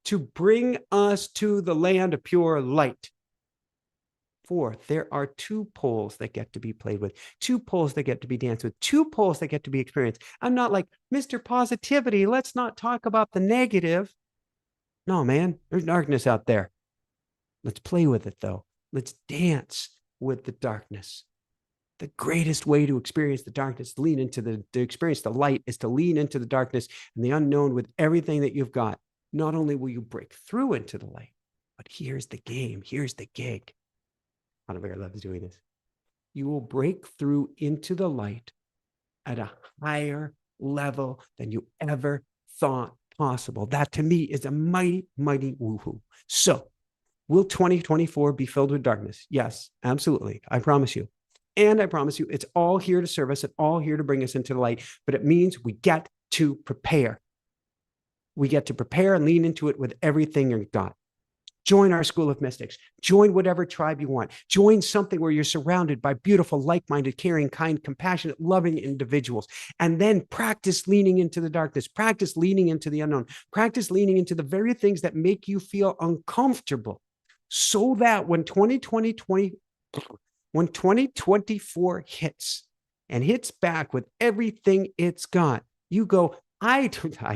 to bring us to the land of pure light. For there are 2 poles that get to be played with, 2 poles that get to be danced with, 2 poles that get to be experienced. I'm not like, Mr. Positivity, let's not talk about the negative. No, man, there's darkness out there. Let's play with it, though. Let's dance with the darkness. The greatest way to experience the darkness, lean into to experience the light, is to lean into the darkness and the unknown with everything that you've got. Not only will you break through into the light, but here's the game. Here's the gig. I don't think I love doing this. You will break through into the light at a higher level than you ever thought possible. That to me is a mighty, mighty woohoo. So will 2024 be filled with darkness? Yes, absolutely. I promise you. And I promise you, it's all here to serve us and all here to bring us into the light. But it means we get to prepare. We get to prepare and lean into it with everything you've got. Join our School of Mystics. Join whatever tribe you want. Join something where you're surrounded by beautiful, like-minded, caring, kind, compassionate, loving individuals. And then practice leaning into the darkness. Practice leaning into the unknown. Practice leaning into the very things that make you feel uncomfortable, so that when 2024 hits and hits back with everything it's got, you go, I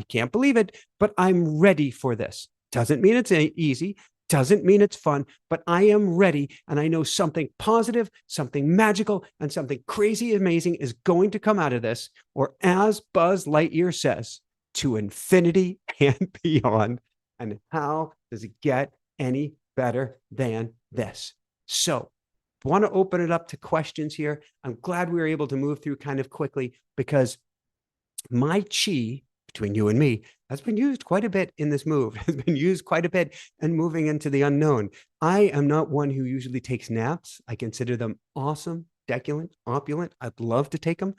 can't believe it, but I'm ready for this. Doesn't mean it's easy. Doesn't mean it's fun, but I am ready. And I know something positive, something magical, and something crazy amazing is going to come out of this. Or as Buzz Lightyear says, to infinity and beyond. And how does it get any better than this? So I want to open it up to questions here. I'm glad we were able to move through kind of quickly, because my chi between you and me has been used quite a bit in this move, has been used quite a bit and moving into the unknown. I am not one who usually takes naps. I consider them awesome, deculent, opulent. I'd love to take them.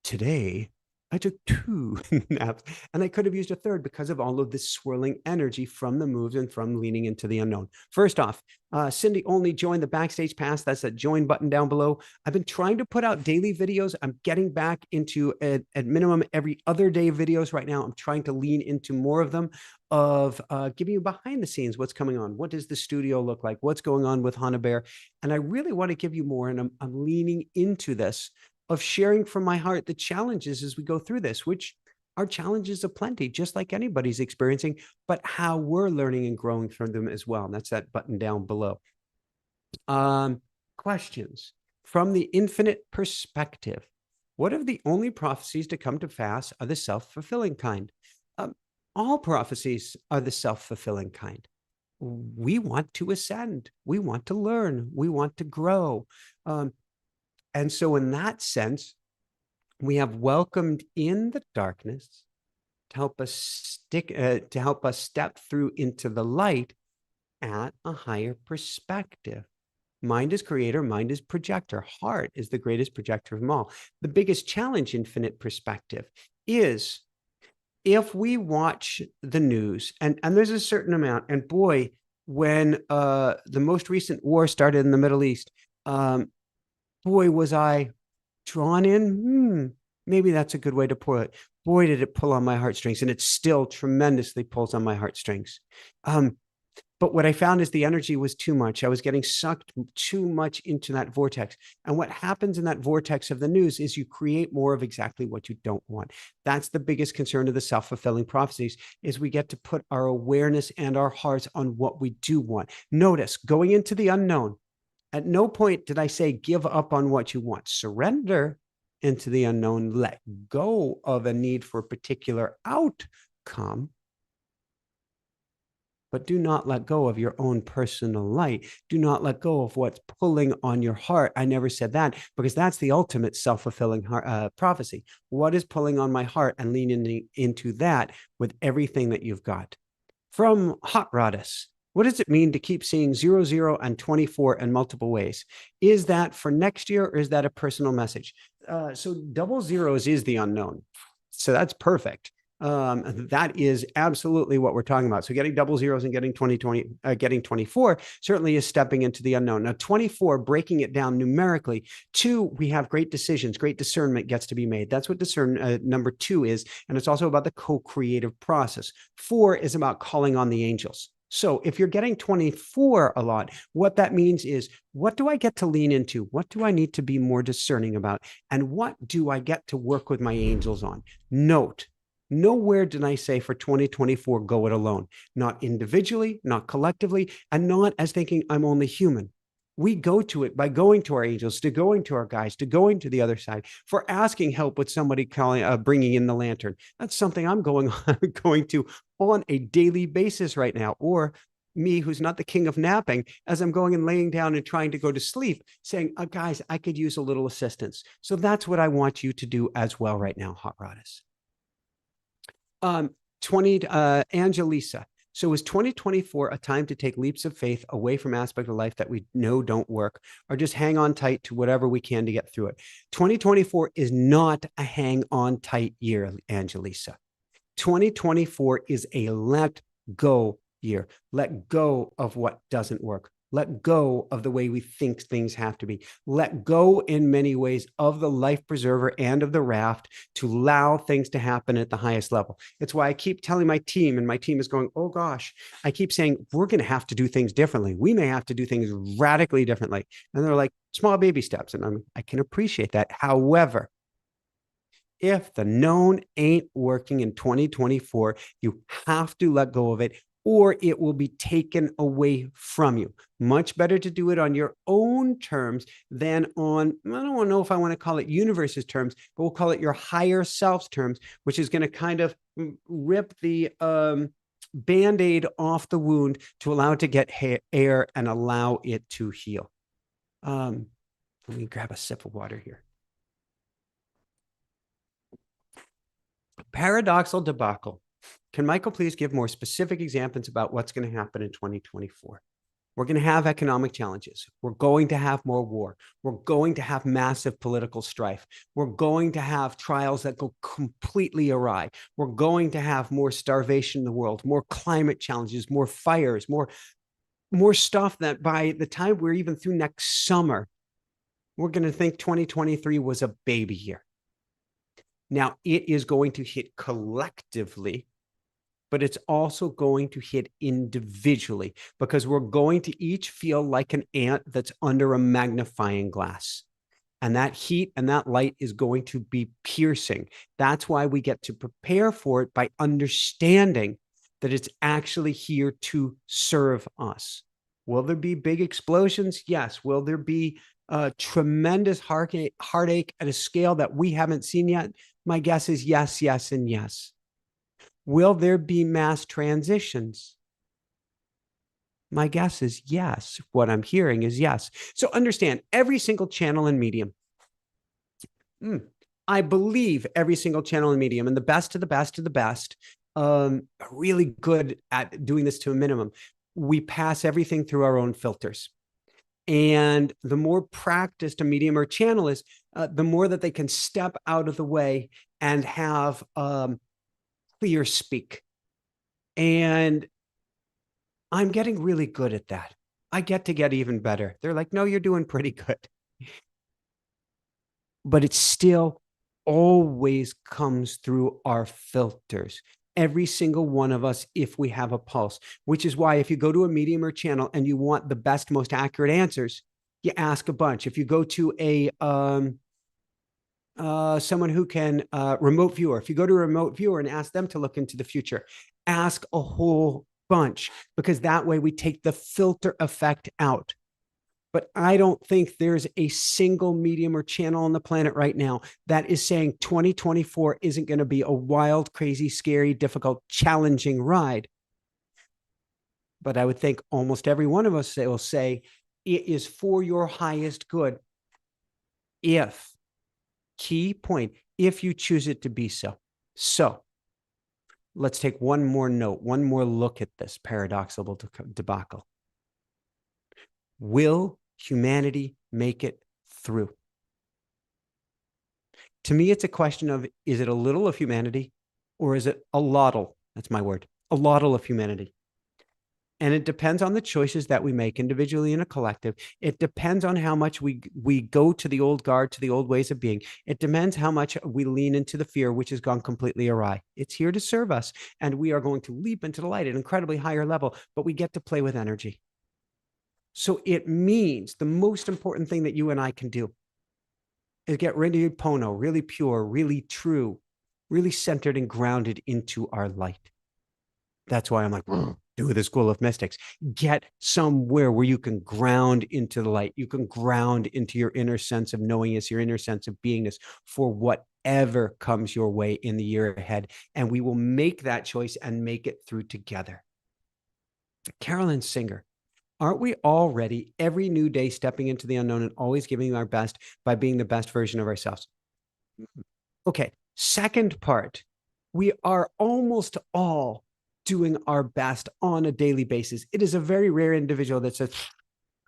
Today, I took 2 naps, and I could have used a third because of all of this swirling energy from the moves and from leaning into the unknown. First off, Cindy only joined the Backstage Pass. That's that join button down below. I've been trying to put out daily videos. I'm getting back into at minimum every other day videos right now. I'm trying to lean into more of them, of giving you behind the scenes, what's coming on, what does the studio look like, what's going on with Hana Bear. And I really want to give you more, and I'm leaning into this, of sharing from my heart the challenges as we go through this, which are challenges aplenty, just like anybody's experiencing, but how we're learning and growing from them as well. And that's that button down below. Questions from the infinite perspective. What if the only prophecies to come to pass are the self-fulfilling kind? All prophecies are the self-fulfilling kind. We want to ascend. We want to learn. We want to grow. And so in that sense, we have welcomed in the darkness to help us step through into the light at a higher perspective. Mind is creator, mind is projector. Heart is the greatest projector of them all. The biggest challenge, infinite perspective, is if we watch the news, and there's a certain amount, and boy, when the most recent war started in the Middle East, boy, was I drawn in. Maybe that's a good way to put it. Boy, did it pull on my heartstrings, and it still tremendously pulls on my heartstrings. But what I found is the energy was too much. I was getting sucked too much into that vortex. And what happens in that vortex of the news is you create more of exactly what you don't want. That's the biggest concern of the self-fulfilling prophecies, is we get to put our awareness and our hearts on what we do want. Notice, going into the unknown, at no point did I say, give up on what you want. Surrender into the unknown. Let go of a need for a particular outcome, but do not let go of your own personal light. Do not let go of what's pulling on your heart. I never said that, because that's the ultimate self-fulfilling prophecy. What is pulling on my heart, and lean into that with everything that you've got. From Hot Roddus. What does it mean to keep seeing 0, 0, and 24 in multiple ways? Is that for next year, or is that a personal message? So double zeros is the unknown. So that's perfect. That is absolutely what we're talking about. So getting double zeros and getting 24 certainly is stepping into the unknown. Now, 24, breaking it down numerically, 2, we have great decisions, great discernment gets to be made. That's what number 2 is. And it's also about the co-creative process. 4 is about calling on the angels. So if you're getting 24 a lot, what that means is, what do I get to lean into? What do I need to be more discerning about? And what do I get to work with my angels on? Note, nowhere did I say for 2024, go it alone, not individually, not collectively, and not as thinking I'm only human. We go to it by going to our angels, to going to our guides, to going to the other side, for asking help with somebody bringing in the lantern. That's something I'm going to on a daily basis right now. Or me, who's not the king of napping, as I'm going and laying down and trying to go to sleep, saying, guys, I could use a little assistance. So that's what I want you to do as well right now, Hot Rodders. 20, Angelisa. So is 2024 a time to take leaps of faith away from aspects of life that we know don't work, or just hang on tight to whatever we can to get through it? 2024 is not a hang on tight year, Angelisa. 2024 is a let go year. Let go of what doesn't work. Let go of the way we think things have to be. Let go in many ways of the life preserver and of the raft to allow things to happen at the highest level. It's why I keep telling my team, and my team is going, oh gosh, I keep saying, we're going to have to do things differently. We may have to do things radically differently. And they're like, small baby steps. And I can appreciate that. However, if the known ain't working in 2024, you have to let go of it, or it will be taken away from you. Much better to do it on your own terms than on, I don't know if I want to call it universe's terms, but we'll call it your higher self's terms, which is going to kind of rip the Band-Aid off the wound to allow it to get air and allow it to heal. Let me grab a sip of water here. Paradoxal debacle. Can Michael please give more specific examples about what's going to happen in 2024? We're going to have economic challenges. We're going to have more war. We're going to have massive political strife. We're going to have trials that go completely awry. We're going to have more starvation in the world, more climate challenges, more fires, more stuff that by the time we're even through next summer, we're going to think 2023 was a baby year. Now, it is going to hit collectively, but it's also going to hit individually because we're going to each feel like an ant that's under a magnifying glass. And that heat and that light is going to be piercing. That's why we get to prepare for it by understanding that it's actually here to serve us. Will there be big explosions? Yes. Will there be a tremendous heartache at a scale that we haven't seen yet? My guess is yes, yes, and yes. Will there be mass transitions? My guess is yes. What I'm hearing is yes. So understand, every single channel and medium, I believe every single channel and medium, and the best of the best of the best, are really good at doing this to a minimum. We pass everything through our own filters. And the more practiced a medium or channel is, the more that they can step out of the way and have clear speak. And I'm getting really good at that. I get to get even better. They're like, no, you're doing pretty good. But it still always comes through our filters. Every single one of us, if we have a pulse, which is why if you go to a medium or channel and you want the best, most accurate answers, you ask a bunch. If you go to a someone who can remote viewer, if you go to a remote viewer and ask them to look into the future, ask a whole bunch, because that way we take the filter effect out. But I don't think there's a single medium or channel on the planet right now that is saying 2024 isn't going to be a wild, crazy, scary, difficult, challenging ride. But I would think almost every one of us will say it is for your highest good. If, key point, if you choose it to be so. So let's take one more note, one more look at this paradoxical debacle. Will humanity make it through? To me, it's a question of, is it a little of humanity or is it a lottle? That's my word, a lottle of humanity. And it depends on the choices that we make individually in a collective. It depends on how much we go to the old guard, to the old ways of being. It depends how much we lean into the fear, which has gone completely awry. It's here to serve us, and we are going to leap into the light at an incredibly higher level, but we get to play with energy. So it means the most important thing that you and I can do is get really Pono, really pure, really true, really centered and grounded into our light. That's why I'm like, do the School of Mystics. Get somewhere where you can ground into the light. You can ground into your inner sense of knowingness, your inner sense of beingness for whatever comes your way in the year ahead. And we will make that choice and make it through together. Carolyn Singer. Aren't we already every new day stepping into the unknown and always giving our best by being the best version of ourselves? Okay. Second part, we are almost all doing our best on a daily basis. It is a very rare individual that says,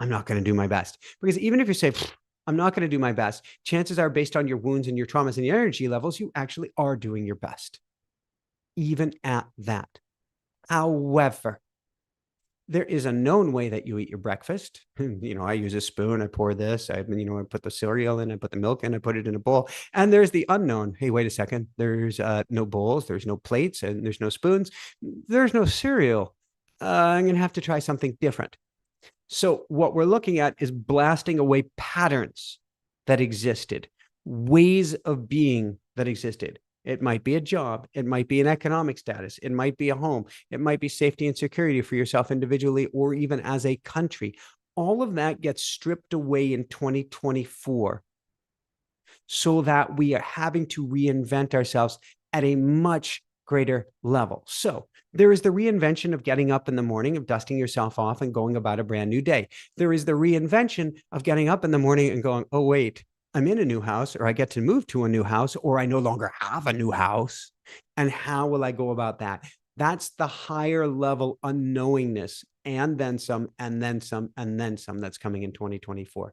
I'm not going to do my best. Because even if you say, I'm not going to do my best, chances are, based on your wounds and your traumas and your energy levels, you actually are doing your best, even at that. However, there is a known way that you eat your breakfast. I use a spoon. I pour this. I put the cereal in. I put the milk in. I put it in a bowl. And there's the unknown. Hey, wait a second. There's no bowls. There's no plates, and there's no spoons. There's no cereal. I'm going to have to try something different. So what we're looking at is blasting away patterns that existed, ways of being that existed. It might be a job. It might be an economic status. It might be a home. It might be safety and security for yourself individually or even as a country. All of that gets stripped away in 2024 so that we are having to reinvent ourselves at a much greater level. So there is the reinvention of getting up in the morning, of dusting yourself off and going about a brand new day. There is the reinvention of getting up in the morning and going, oh, wait, I'm in a new house, or I get to move to a new house, or I no longer have a new house. And how will I go about that? That's the higher level unknowingness, and then some, and then some, and then some that's coming in 2024.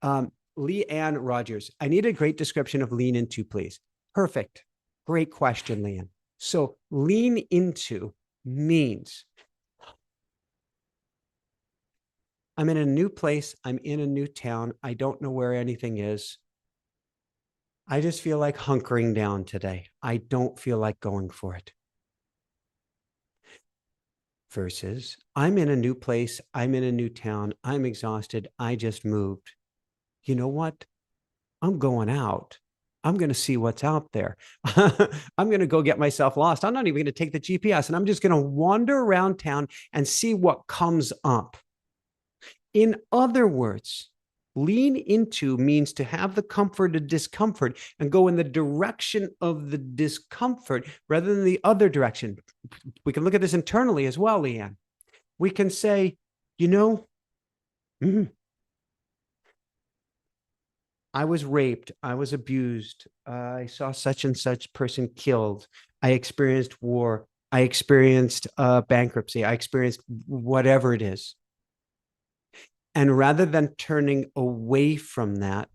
Leanne Rogers, I need a great description of lean into, please. Perfect. Great question, Leanne. So lean into means I'm in a new place. I'm in a new town. I don't know where anything is. I just feel like hunkering down today. I don't feel like going for it. Versus I'm in a new place. I'm in a new town. I'm exhausted. I just moved. You know what? I'm going out. I'm going to see what's out there. I'm going to go get myself lost. I'm not even going to take the GPS, and I'm just going to wander around town and see what comes up. In other words, lean into means to have the comfort of discomfort and go in the direction of the discomfort rather than the other direction. We can look at this internally as well, Leanne. We can say, I was raped. I was abused. I saw such and such person killed. I experienced war. I experienced bankruptcy. I experienced whatever it is. And rather than turning away from that,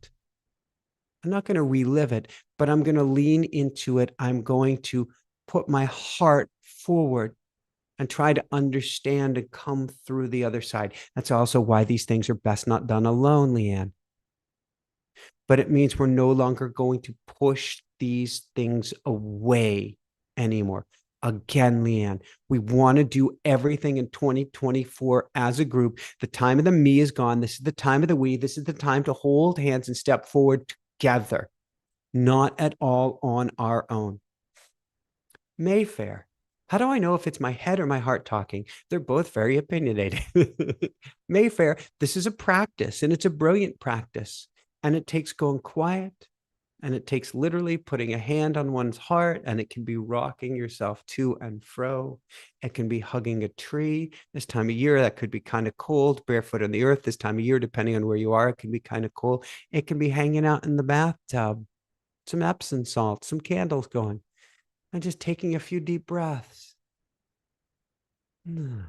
I'm not going to relive it, but I'm going to lean into it. I'm going to put my heart forward and try to understand and come through the other side. That's also why these things are best not done alone, Leanne. But it means we're no longer going to push these things away anymore. Again, Leanne, we want to do everything in 2024 as a group. The time of the me is gone. This is the time of the we. This is the time to hold hands and step forward together, not at all on our own. Mayfair. How do I know if it's my head or my heart talking? They're both very opinionated. Mayfair, this is a practice, and it's a brilliant practice. And it takes going quiet, and it takes literally putting a hand on one's heart, and it can be rocking yourself to and fro. It can be hugging a tree. This time of year, that could be kind of cold, barefoot on the earth. This time of year, depending on where you are, it can be kind of cold. It can be hanging out in the bathtub, some Epsom salt, some candles going, and just taking a few deep breaths. And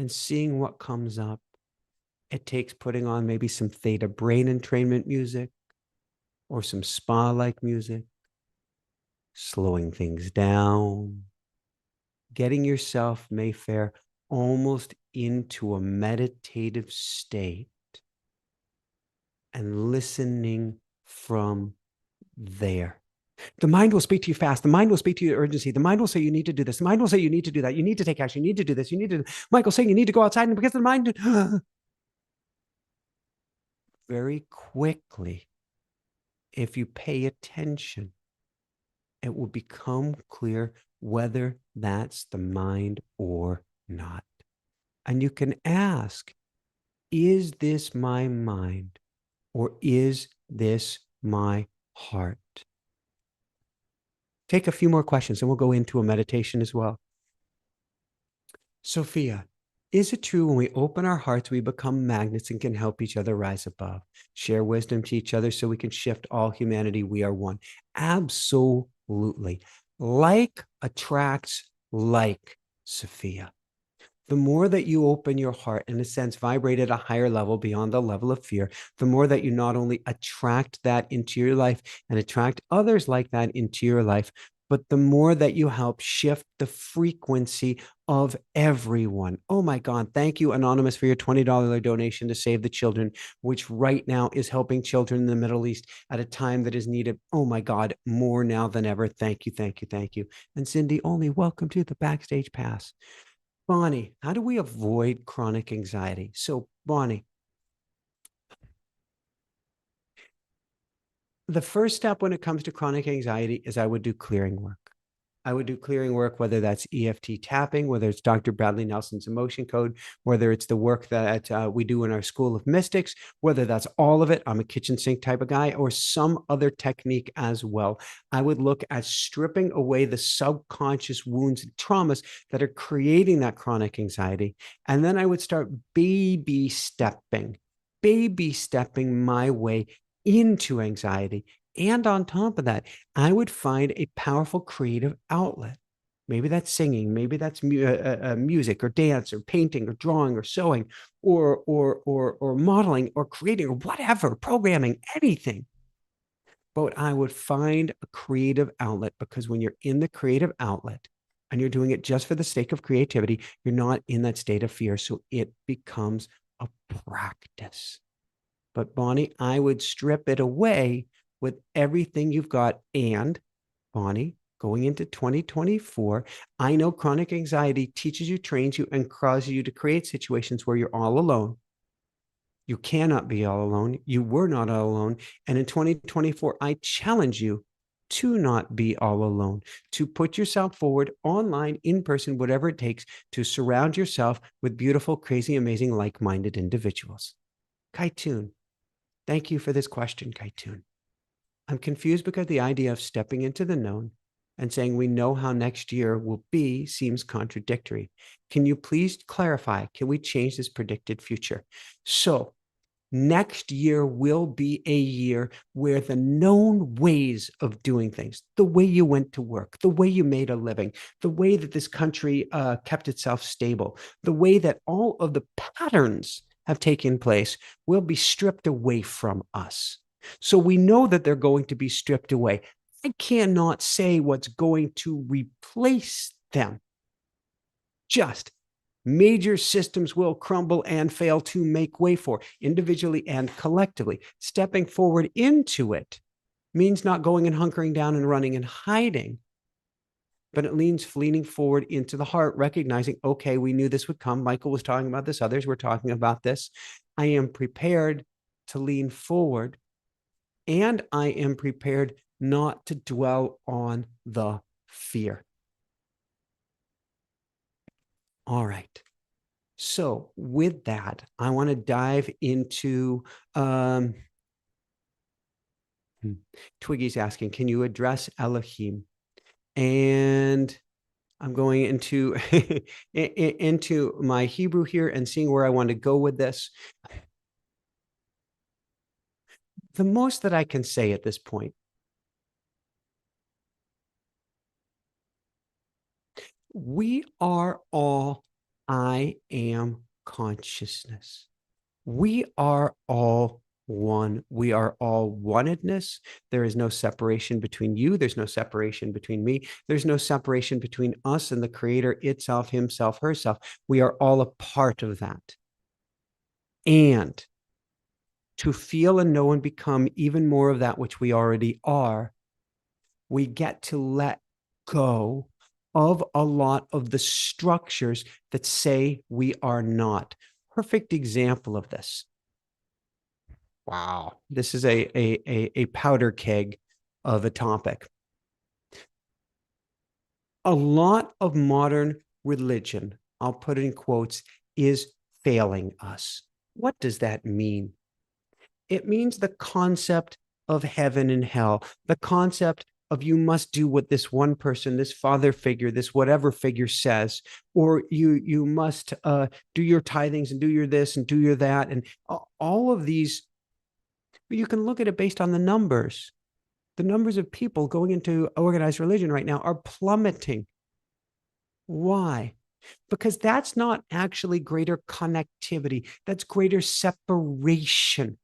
seeing what comes up. It takes putting on maybe some theta brain entrainment music or some spa-like music, slowing things down, getting yourself, Mayfair, almost into a meditative state and listening from there. The mind will speak to you fast. The mind will speak to you urgency. The mind will say you need to do this. The mind will say you need to do that. You need to take action. You need to do this. You need to. Michael's saying you need to go outside, and because the mind very quickly, if you pay attention, it will become clear whether that's the mind or not. And you can ask, is this my mind or is this my heart? Take a few more questions and we'll go into a meditation as well. Sophia, is it true when we open our hearts, we become magnets and can help each other rise above, share wisdom to each other so we can shift all humanity? We are one. Absolutely. Like attracts like, Sophia. The more that you open your heart, in a sense, vibrate at a higher level beyond the level of fear, the more that you not only attract that into your life and attract others like that into your life, but the more that you help shift the frequency of everyone. Oh my God. Thank you, Anonymous, for your $20 donation to Save the Children, which right now is helping children in the Middle East at a time that is needed. Oh my God, more now than ever. Thank you, thank you, thank you. And Cindy, only welcome to the Backstage Pass. Bonnie, how do we avoid chronic anxiety? So, Bonnie, the first step when it comes to chronic anxiety is I would do clearing work. I would do clearing work, whether that's EFT tapping, whether it's Dr. Bradley Nelson's emotion code, whether it's the work that we do in our School of Mystics, whether that's all of it. I'm a kitchen sink type of guy, or some other technique as well. I would look at stripping away the subconscious wounds and traumas that are creating that chronic anxiety. And then I would start baby stepping my way into anxiety. And on top of that, I would find a powerful creative outlet. Maybe that's singing, maybe that's music or dance or painting or drawing or sewing or modeling or creating or whatever, programming, anything. But I would find a creative outlet, because when you're in the creative outlet and you're doing it just for the sake of creativity, you're not in that state of fear. So it becomes a practice. But Bonnie, I would strip it away with everything you've got. And Bonnie, going into 2024, I know chronic anxiety teaches you, trains you, and causes you to create situations where you're all alone. You cannot be all alone. You were not all alone. And in 2024, I challenge you to not be all alone, to put yourself forward online, in person, whatever it takes, to surround yourself with beautiful, crazy, amazing, like-minded individuals. Kaitun, thank you for this question, Kaitun. I'm confused because the idea of stepping into the known and saying we know how next year will be seems contradictory. Can you please clarify? Can we change this predicted future? So, next year will be a year where the known ways of doing things, the way you went to work, the way you made a living, the way that this country kept itself stable, the way that all of the patterns have taken place will be stripped away from us. So we know that they're going to be stripped away. I cannot say what's going to replace them. Just major systems will crumble and fail to make way for, individually and collectively. Stepping forward into it means not going and hunkering down and running and hiding, but it means leaning forward into the heart, recognizing, okay, we knew this would come. Michael was talking about this. Others were talking about this. I am prepared to lean forward, and I am prepared not to dwell on the fear. All right. So with that, I want to dive into Twiggy's asking, can you address Elohim? And I'm going into into my Hebrew here and seeing where I want to go with this. The most that I can say at this point, we are all I am consciousness. We are all one. We are all oneness. There is no separation between you. There's no separation between me. There's no separation between us and the Creator itself, himself, herself. We are all a part of that. And to feel and know and become even more of that which we already are, we get to let go of a lot of the structures that say we are not. Perfect example of this. Wow. This is a powder keg of a topic. A lot of modern religion, I'll put it in quotes, is failing us. What does that mean? It means the concept of heaven and hell, the concept of you must do what this one person, this father figure, this whatever figure says, or you must do your tithings and do your this and do your that, and all of these. You can look at it based on the numbers. The numbers of people going into organized religion right now are plummeting. Why? Because that's not actually greater connectivity. That's greater separation.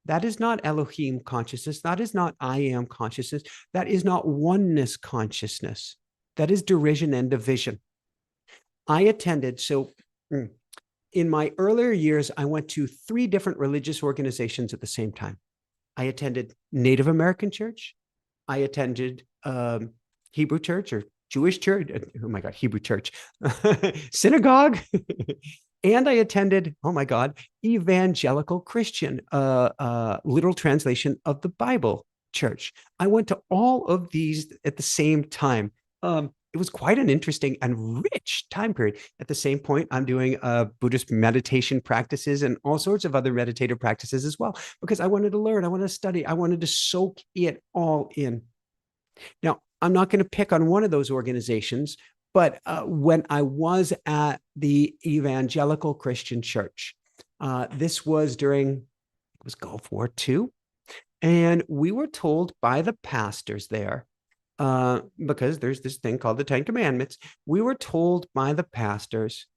That is not Elohim consciousness. That is not I am consciousness. That is not oneness consciousness. That is derision and division. I attended, in my earlier years, I went to 3 different religious organizations at the same time. I attended Native American church. I attended Hebrew church or Jewish church. Oh my God, Hebrew church, synagogue. And I attended, oh my God, evangelical Christian, literal translation of the Bible church. I went to all of these at the same time. It was quite an interesting and rich time period. At the same point, I'm doing Buddhist meditation practices and all sorts of other meditative practices as well, because I wanted to learn, I wanted to study, I wanted to soak it all in. Now, I'm not going to pick on one of those organizations, but when I was at the Evangelical Christian Church, this was during, it was Gulf War II, and we were told by the pastors there, because there's this thing called the 10 Commandments, we were told by the pastors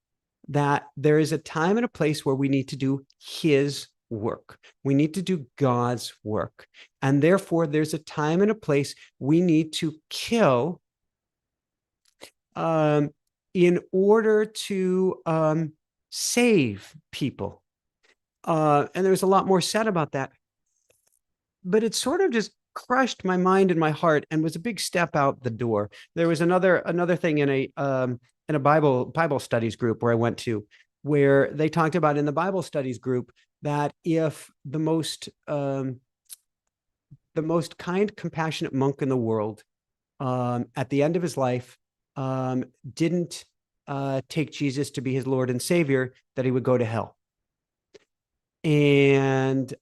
that there is a time and a place where we need to do his work. We need to do God's work. And therefore, there's a time and a place we need to kill in order to save people. And there's a lot more said about that. But it sort of just crushed my mind and my heart and was a big step out the door. There was another thing in a Bible studies group where I went to, where they talked about in the Bible studies group that if the most kind, compassionate monk in the world, at the end of his life, didn't take Jesus to be his Lord and Savior, that he would go to hell. And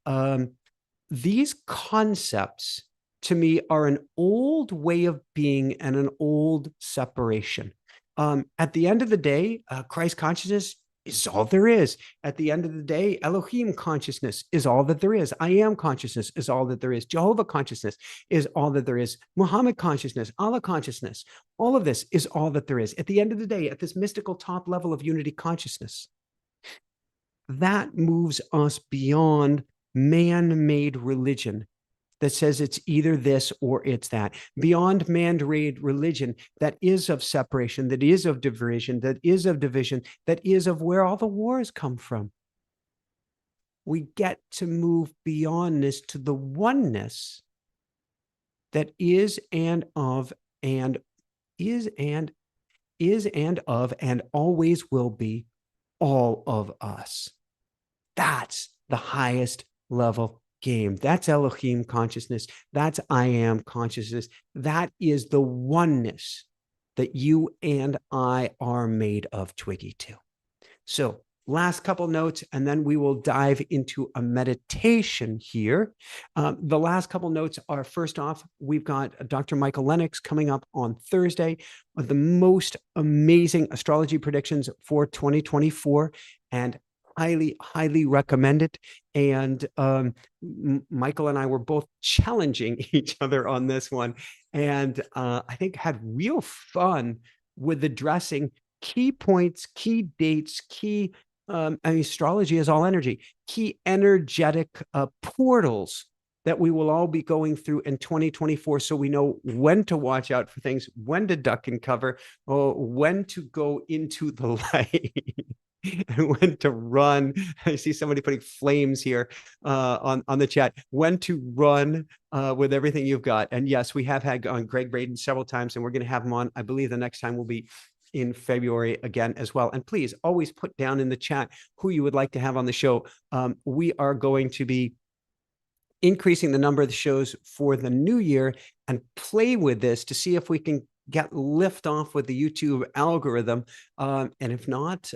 these concepts, to me, are an old way of being and an old separation. At the end of the day, Christ consciousness is all there is. At the end of the day, Elohim consciousness is all that there is. I am consciousness is all that there is. Jehovah consciousness is all that there is. Muhammad consciousness, Allah consciousness, all of this is all that there is. At the end of the day, at this mystical top level of unity consciousness, that moves us beyond man-made religion that says it's either this or it's that, beyond man-made religion that is of separation, that is of division, that is of where all the wars come from. We get to move beyond this to the oneness that is and of and is and of and always will be all of us. That's the highest level game. That's Elohim consciousness. That's I am consciousness. That is the oneness that you and I are made of, Twiggy, too. So last couple notes, and then we will dive into a meditation here. The last couple notes are, first off, we've got Dr. Michael Lennox coming up on Thursday with the most amazing astrology predictions for 2024, and highly recommend it. And Michael and I were both challenging each other on this one, and I think had real fun with addressing key points, key dates, key astrology is all energy, key energetic portals that we will all be going through in 2024, so we know when to watch out for things, when to duck and cover, when to go into the light, and when to run. I see somebody putting flames here on the chat. When to run with everything you've got. And yes, we have had on Greg Braden several times, and we're going to have him on. I believe the next time will be in February again as well. And please always put down in the chat who you would like to have on the show. We are going to be increasing the number of the shows for the new year and play with this to see if we can get lift off with the YouTube algorithm. And if not,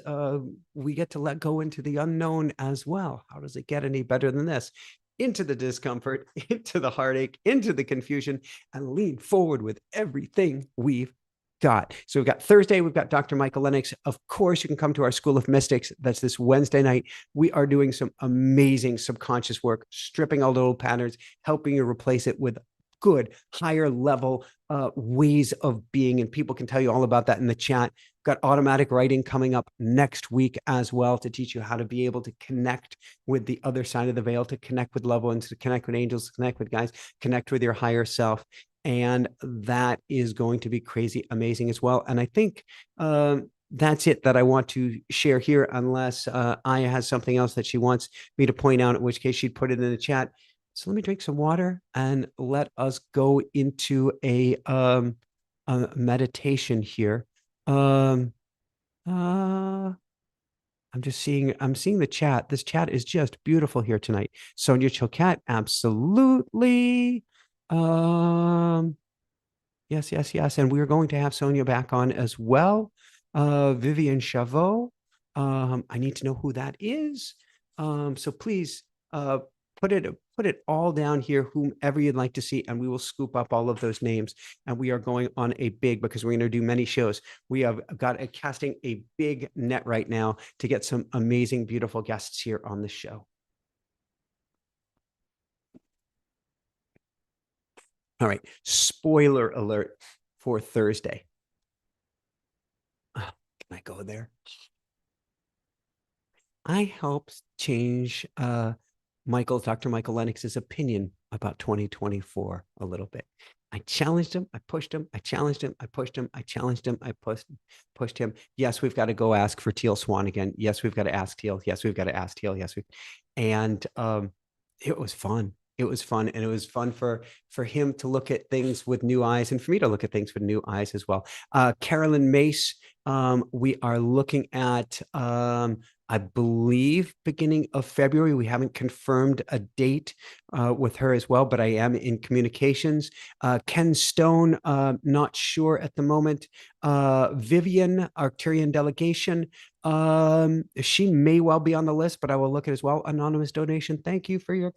we get to let go into the unknown as well. How does it get any better than this? into the discomfort, into the heartache, into the confusion, and lean forward with everything we've got. So we've got Thursday, we've got Dr. Michael Lennox. Of course, you can come to our School of Mystics. That's this Wednesday night. We are doing some amazing subconscious work, stripping all the old patterns, helping you replace it with good, higher level ways of being. And people can tell you all about that in the chat. Got automatic writing coming up next week as well to teach you how to be able to connect with the other side of the veil, to connect with loved ones, to connect with angels, to connect with guys, connect with your higher self. And that is going to be crazy amazing as well. And I think that's it that I want to share here, unless Aya has something else that she wants me to point out, in which case she'd put it in the chat. So let me drink some water and let us go into a meditation here. I'm seeing the chat. This chat is just beautiful here tonight. Sonia Choquette, absolutely. Yes, yes, yes. And we're going to have Sonia back on as well. Vivian Chavot. I need to know who that is. So please put it all down here, whomever you'd like to see, and we will scoop up all of those names. And we are going on a big, because we're going to do many shows. We have got casting a big net right now to get some amazing, beautiful guests here on the show. All right, spoiler alert for Thursday. Can I go there? I helped change Dr. Michael Lennox's opinion about 2024 a little bit. I challenged him. I pushed him. I challenged him. I pushed him. I challenged him. I pushed him. Yes, we've got to go ask for Teal Swan again. Yes, we've got to ask Teal. Yes, we've got to ask Teal. Yes, and it was fun. It was fun, and it was fun for him to look at things with new eyes, and for me to look at things with new eyes as well. Carolyn Mace, we are looking at I believe beginning of February. We haven't confirmed a date with her as well, but I am in communications. Ken Stone, not sure at the moment. Vivian, Arcturian delegation. She may well be on the list, but I will look at as well. Anonymous donation. Thank you for your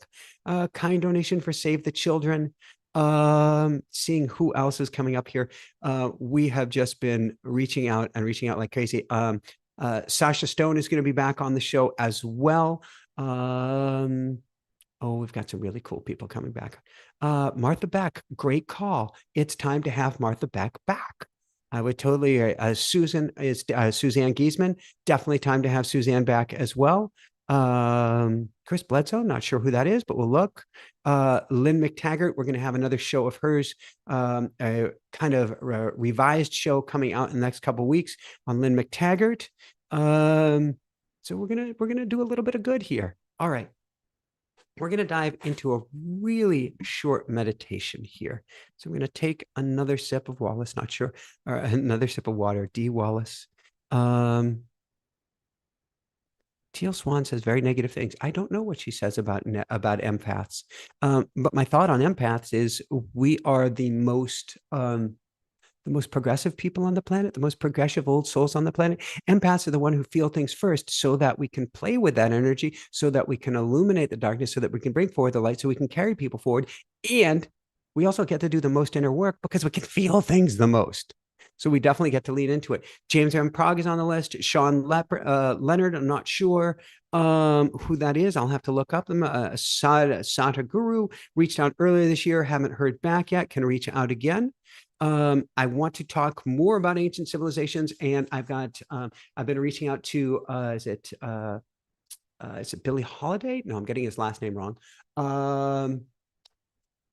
kind donation for Save the Children. Seeing who else is coming up here. We have just been reaching out like crazy. Sasha Stone is going to be back on the show as well. We've got some really cool people coming back. Martha Beck, great call. It's time to have Martha Beck back. I would totally. Suzanne Giesman, definitely time to have Suzanne back as well. Chris Bledsoe, not sure who that is, but we'll look. Lynn McTaggart, we're going to have another show of hers, a kind of revised show coming out in the next couple of weeks on Lynn McTaggart. So we're gonna do a little bit of good here. All right. We're going to dive into a really short meditation here. So I'm going to take another sip of Wallace, not sure, or another sip of water. D. Wallace. Teal Swan says very negative things. I don't know what she says about empaths. But my thought on empaths is we are the most progressive people on the planet, the most progressive old souls on the planet. Empaths are the one who feel things first so that we can play with that energy, so that we can illuminate the darkness, so that we can bring forward the light, so we can carry people forward. And we also get to do the most inner work because we can feel things the most. So we definitely get to lead into it. James M. Prague is on the list. Sean Leonard, I'm not sure who that is. I'll have to look up them. Sata Guru reached out earlier this year. Haven't heard back yet. Can reach out again. I want to talk more about ancient civilizations, and I've been reaching out to is it Billie Holiday? No, I'm getting his last name wrong.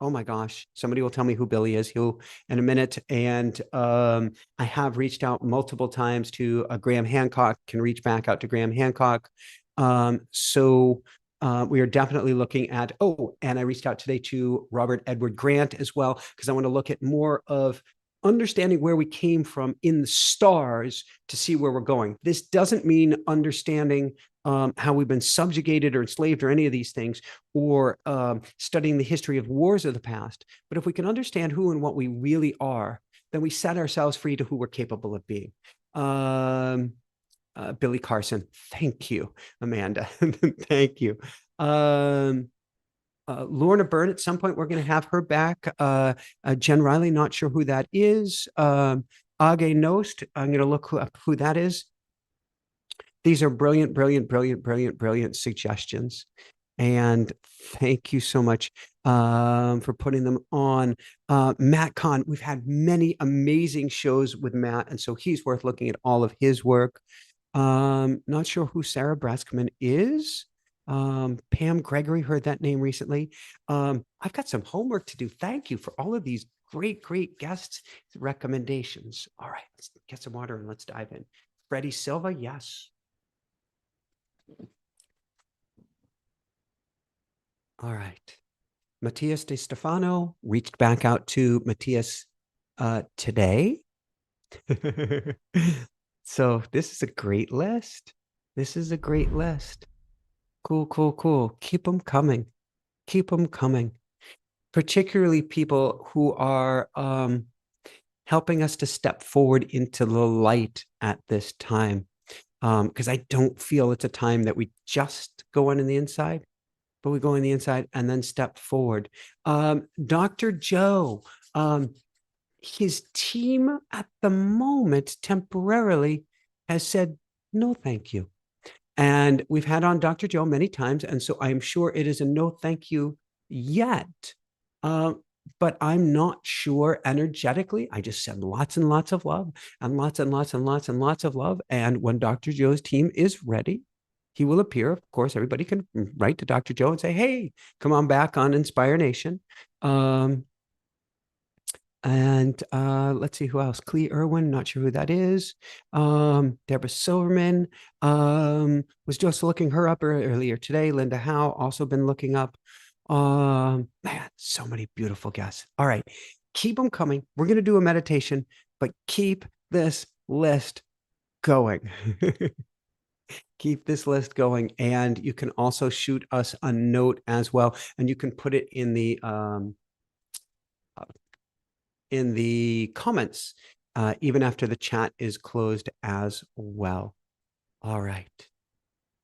Oh my gosh, somebody will tell me who Billy is. He'll in a minute. And I have reached out multiple times to Graham Hancock. Can reach back out to Graham Hancock. So we are definitely looking at, and I reached out today to Robert Edward Grant as well, because I want to look at more of understanding where we came from in the stars to see where we're going. This doesn't mean understanding how we've been subjugated or enslaved or any of these things, or studying the history of wars of the past. But if we can understand who and what we really are, then we set ourselves free to who we're capable of being. Billy Carson, thank you. Amanda, thank you. Lorna Byrne, at some point, we're going to have her back. Jen Riley, not sure who that is. Age Nost, I'm going to look up who that is. These are brilliant, brilliant, brilliant, brilliant, brilliant suggestions. And thank you so much for putting them on. Matt Kahn, we've had many amazing shows with Matt, and so he's worth looking at all of his work. Not sure who Sarah Braskman is. Pam Gregory, heard that name recently. I've got some homework to do. Thank you for all of these great, great guest recommendations. All right, let's get some water and let's dive in. Freddie Silva, yes. All right. Matthias De Stefano, reached back out to Matthias today. So this is a great list. This is a great list. Cool, cool, cool. Keep them coming. Keep them coming. Particularly people who are helping us to step forward into the light at this time. Because I don't feel it's a time that we just go on the inside, but we go on the inside and then step forward. Dr. Joe, his team at the moment temporarily has said, no, thank you. And we've had on Dr. Joe many times. And so I'm sure it is a no, thank you yet. But I'm not sure energetically. I just send lots and lots of love and lots and lots and lots and lots of love. And when Dr. Joe's team is ready, he will appear. Of course, everybody can write to Dr. Joe and say, hey, come on back on Inspire Nation. Let's see who else. Clee Irwin, not sure who that is. Deborah Silverman, was just looking her up earlier today. Linda Howe, also been looking up. Man, so many beautiful guests. All right, keep them coming. We're going to do a meditation, but keep this list going. Keep this list going. And you can also shoot us a note as well. And you can put it in the comments, even after the chat is closed as well. All right.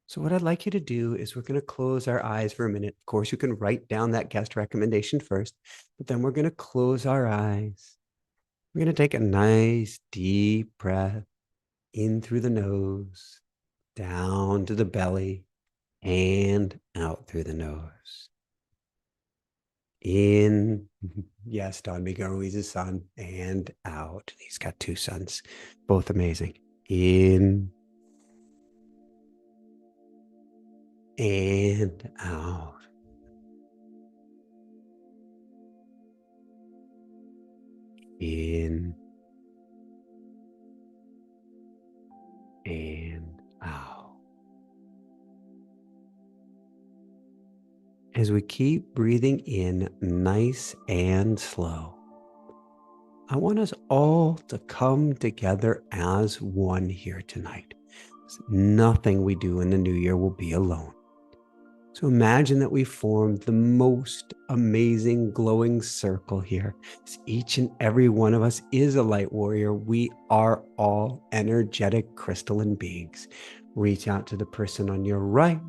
So what I'd like you to do is we're going to close our eyes for a minute. Of course, you can write down that guest recommendation first, but then we're going to close our eyes. We're going to take a nice deep breath in through the nose, down to the belly, and out through the nose. In, yes, Don Miguel Ruiz's son, and out. He's got two sons, both amazing. In and out. In and out. As we keep breathing in nice and slow, I want us all to come together as one here tonight. Nothing we do in the new year will be alone. So imagine that we formed the most amazing glowing circle here. Each and every one of us is a light warrior. We are all energetic crystalline beings. Reach out to the person on your right.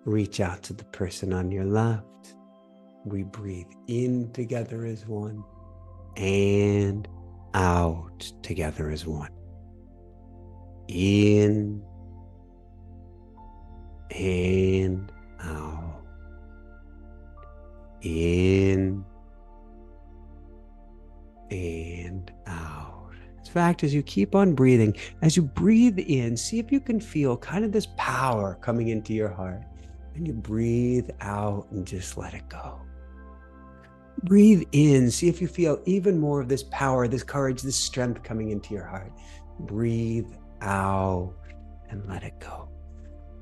Reach out to the person on your left. We breathe in together as one and out together as one. In and out. In and out. In fact, as you keep on breathing, as you breathe in, see if you can feel kind of this power coming into your heart. And you breathe out and just let it go. Breathe in, see if you feel even more of this power, this courage, this strength coming into your heart. Breathe out and let it go.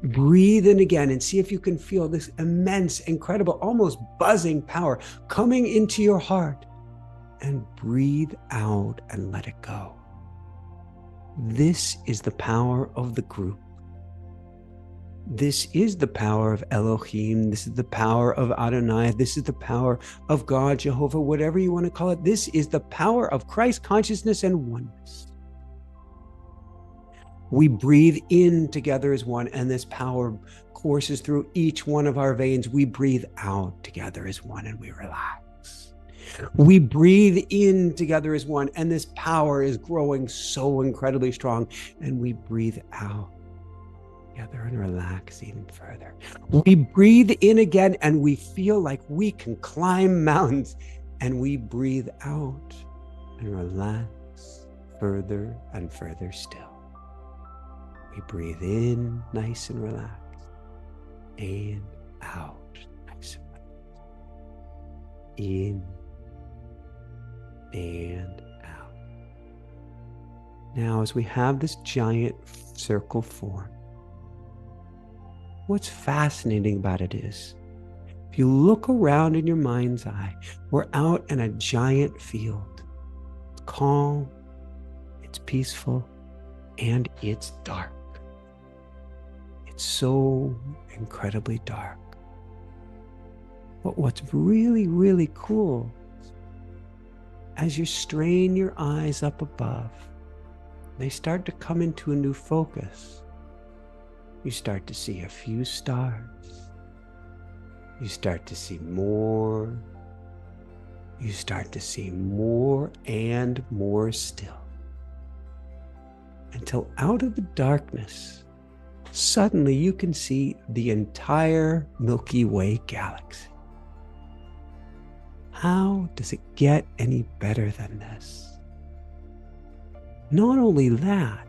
Breathe in again and see if you can feel this immense, incredible, almost buzzing power coming into your heart. And breathe out and let it go. This is the power of the group. This is the power of Elohim. This is the power of Adonai. This is the power of God, Jehovah, whatever you want to call it. This is the power of Christ consciousness and oneness. We breathe in together as one, and this power courses through each one of our veins. We breathe out together as one and we relax. We breathe in together as one, and this power is growing so incredibly strong. And we breathe out together and relax even further. We breathe in again and we feel like we can climb mountains, and we breathe out and relax further and further still. We breathe in nice and relaxed, and out nice and relaxed. In and out. Now, as we have this giant circle form, what's fascinating about it is, if you look around in your mind's eye, we're out in a giant field. It's calm, it's peaceful, and it's dark. It's so incredibly dark. But what's really, really cool, as you strain your eyes up above, they start to come into a new focus. You start to see a few stars. You start to see more. You start to see more and more still. Until out of the darkness, suddenly you can see the entire Milky Way galaxy. How does it get any better than this? Not only that,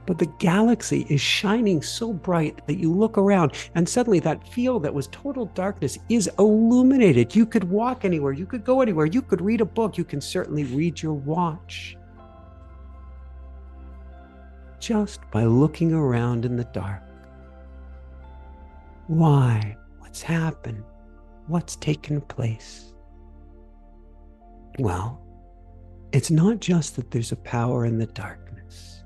but the galaxy is shining so bright that you look around and suddenly that field that was total darkness is illuminated. You could walk anywhere, you could go anywhere, you could read a book, you can certainly read your watch. Just by looking around in the dark. Why? What's happened? What's taken place? Well, it's not just that there's a power in the darkness.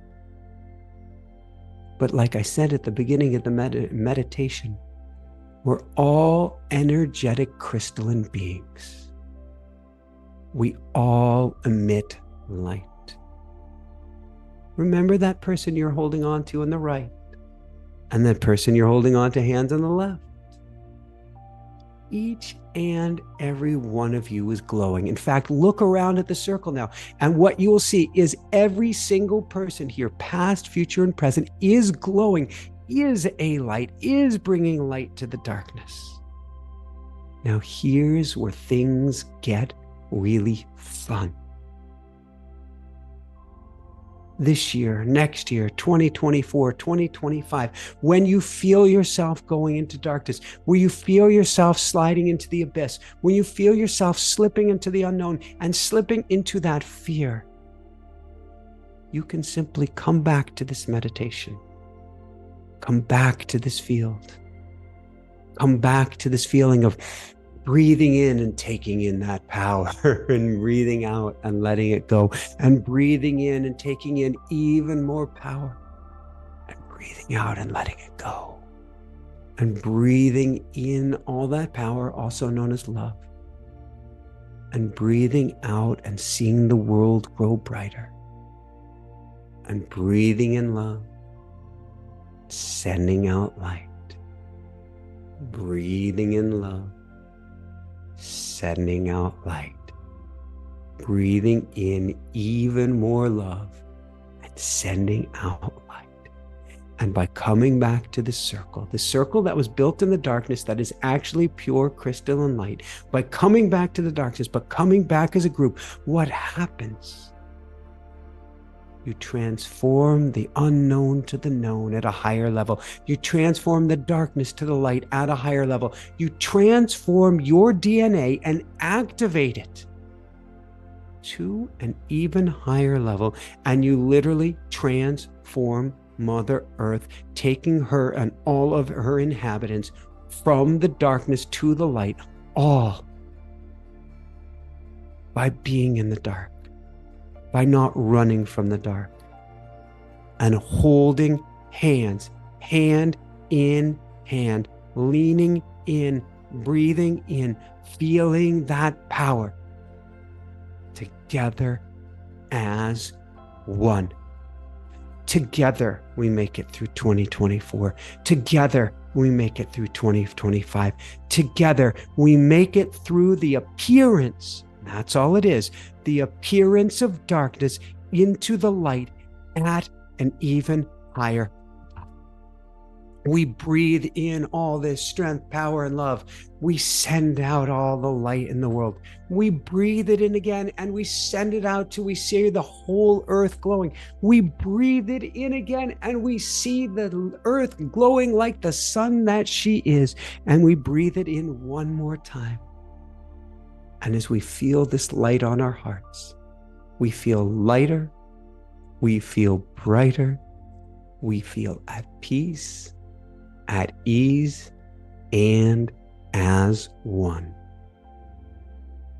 But like I said at the beginning of the meditation, we're all energetic crystalline beings. We all emit light. Remember that person you're holding on to on the right, and that person you're holding on to hands on the left. Each and every one of you is glowing. In fact, look around at the circle now, and what you will see is every single person here, past, future, and present, is glowing, is a light, is bringing light to the darkness. Now here's where things get really fun. This year, next year, 2024, 2025, when you feel yourself going into darkness, when you feel yourself sliding into the abyss, when you feel yourself slipping into the unknown and slipping into that fear, you can simply come back to this meditation. Come back to this field. Come back to this feeling of breathing in and taking in that power, and breathing out and letting it go, and breathing in and taking in even more power, and breathing out and letting it go, and breathing in all that power, also known as love, and breathing out and seeing the world grow brighter, and breathing in love, sending out light, breathing in love, sending out light, breathing in even more love, and sending out light. And by coming back to the circle that was built in the darkness, that is actually pure crystalline light, by coming back to the darkness, but coming back as a group, what happens? You transform the unknown to the known at a higher level. You transform the darkness to the light at a higher level. You transform your DNA and activate it to an even higher level. And you literally transform Mother Earth, taking her and all of her inhabitants from the darkness to the light, all by being in the dark, by not running from the dark, and holding hands, hand in hand, leaning in, breathing in, feeling that power together as one. Together, we make it through 2024. Together, we make it through 2025. Together, we make it through the appearance, that's all it is, the appearance of darkness into the light at an even higher. We breathe in all this strength, power, and love. We send out all the light in the world. We breathe it in again and we send it out till we see the whole earth glowing. We breathe it in again and we see the earth glowing like the sun that she is. And we breathe it in one more time. And as we feel this light on our hearts, we feel lighter, we feel brighter, we feel at peace, at ease, and as one.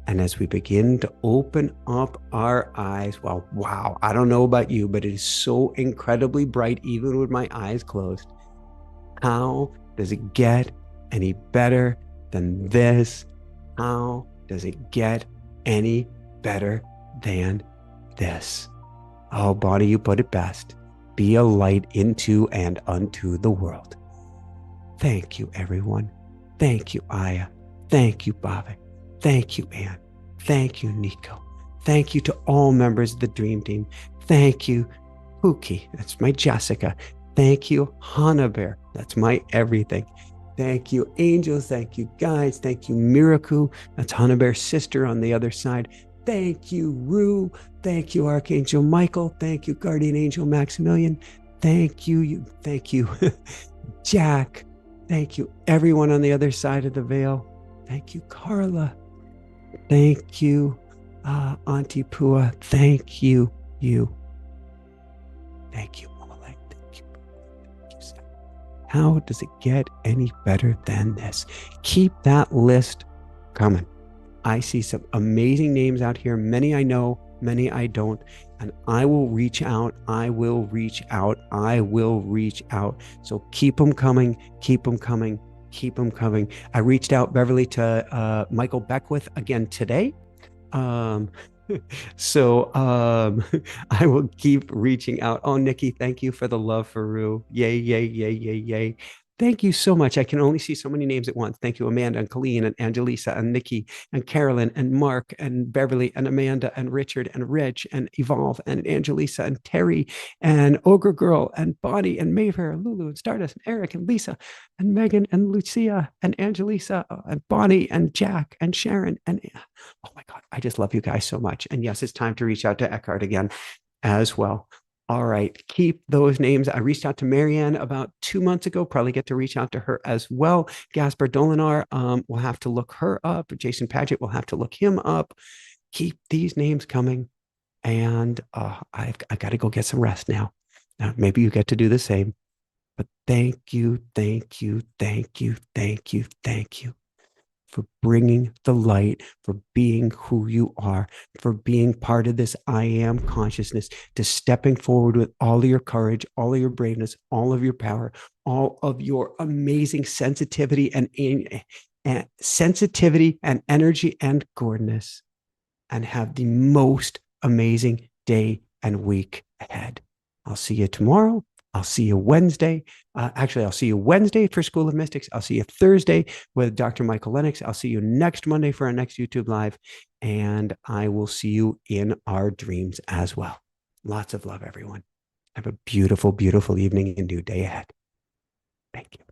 And as we begin to open up our eyes, well, wow, I don't know about you, but it is so incredibly bright, even with my eyes closed. How does it get any better than this? How does it get any better than this? Oh, Bonnie, you put it best. Be a light into and unto the world. Thank you, everyone. Thank you, Aya. Thank you, Bhavik. Thank you, Anne. Thank you, Nico. Thank you to all members of the Dream Team. Thank you, Pookie. That's my Jessica. Thank you, Hannah Bear. That's my everything. Thank you, Angels. Thank you, guys. Thank you, Miraku. That's Hannah Bear's sister on the other side. Thank you, Rue. Thank you, Archangel Michael. Thank you, Guardian Angel Maximilian. Thank you. Thank you, Jack. Thank you, everyone on the other side of the veil. Thank you, Carla. Thank you, Auntie Pua. Thank you, you. Thank you, Mole. Thank you. Thank you. How does it get any better than this? Keep that list coming. I see some amazing names out here. Many I know, many I don't. And I will reach out. I will reach out. I will reach out. So keep them coming. Keep them coming. Keep them coming. I reached out, Beverly, to Michael Beckwith again today. So I will keep reaching out. Oh, Nikki, thank you for the love for Rue. Yay, yay, yay, yay, yay. Thank you so much. I can only see so many names at once. Thank you, Amanda and Colleen and Angelisa and Nikki and Carolyn and Mark and Beverly and Amanda and Richard and Rich and Evolve and Angelisa and Terry and Ogre Girl and Bonnie and Mayfair and Lulu and Stardust and Eric and Lisa and Megan and Lucia and Angelisa and Bonnie and Jack and Sharon. And oh my God, I just love you guys so much. And yes, it's time to reach out to Eckhart again as well. All right, keep those names. I reached out to Marianne about 2 months ago, probably get to reach out to her as well. Gaspar Dolinar, we'll have to look her up. Jason Paget, we'll have to look him up. Keep these names coming. And I've got to go get some rest now. Maybe you get to do the same. But thank you, thank you, thank you, thank you, thank you for bringing the light, for being who you are, for being part of this I am consciousness, to stepping forward with all of your courage, all of your braveness, all of your power, all of your amazing sensitivity and energy and goodness, and have the most amazing day and week ahead. I'll see you tomorrow. I'll see you Wednesday. I'll see you Wednesday for School of Mystics. I'll see you Thursday with Dr. Michael Lennox. I'll see you next Monday for our next YouTube Live. And I will see you in our dreams as well. Lots of love, everyone. Have a beautiful, beautiful evening and new day ahead. Thank you.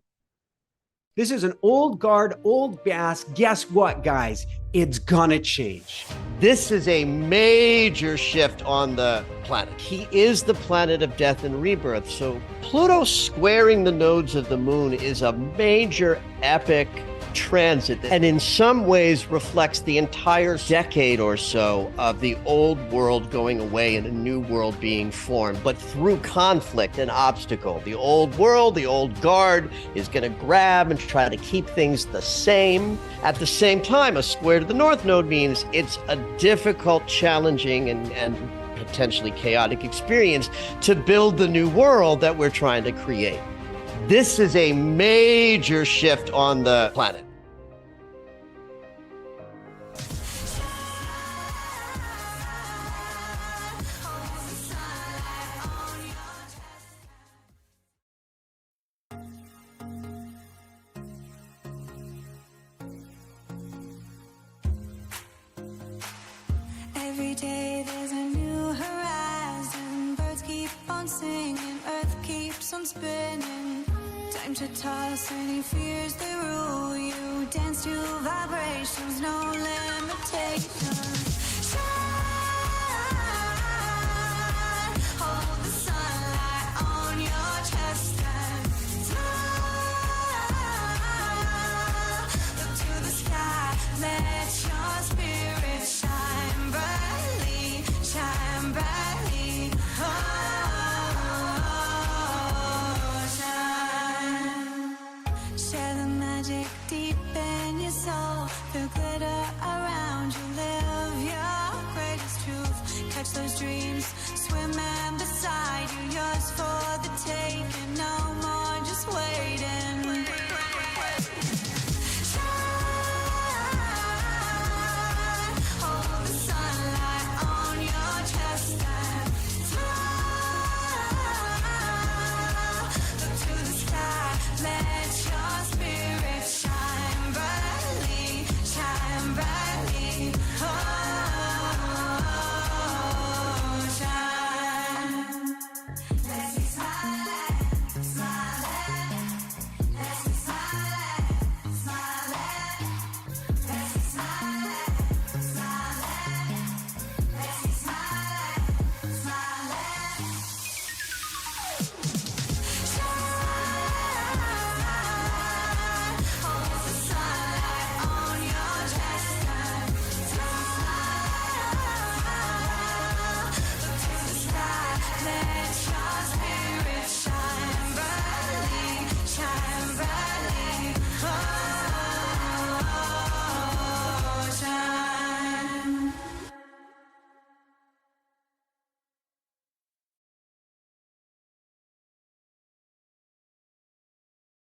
This is an old guard, old bass. Guess what, guys? It's gonna change.
This is a major shift on the planet. He is the planet of death and rebirth. So Pluto squaring the nodes of the moon is a major epic transit, and in some ways reflects the entire decade or so of the old world going away and a new world being formed, but through conflict and obstacle. The old world, the old guard, is going to grab and try to keep things the same. At the same time, a square to the north node means it's a difficult, challenging, and potentially chaotic experience to build the new world that we're trying to create. This is a major shift on the planet.
wheels spinning. Time to toss any fears that rule you. Dance to vibrations, no limitation. Shine, hold the sunlight on your chest and fly. Look to the sky, let your spirit shine brightly, shine brightly. Oh, shine. Share the magic deep in your soul. Feel glitter around you. Live your greatest truth. Catch those dreams, swimming beside you. Yours for the taking. No more just waiting.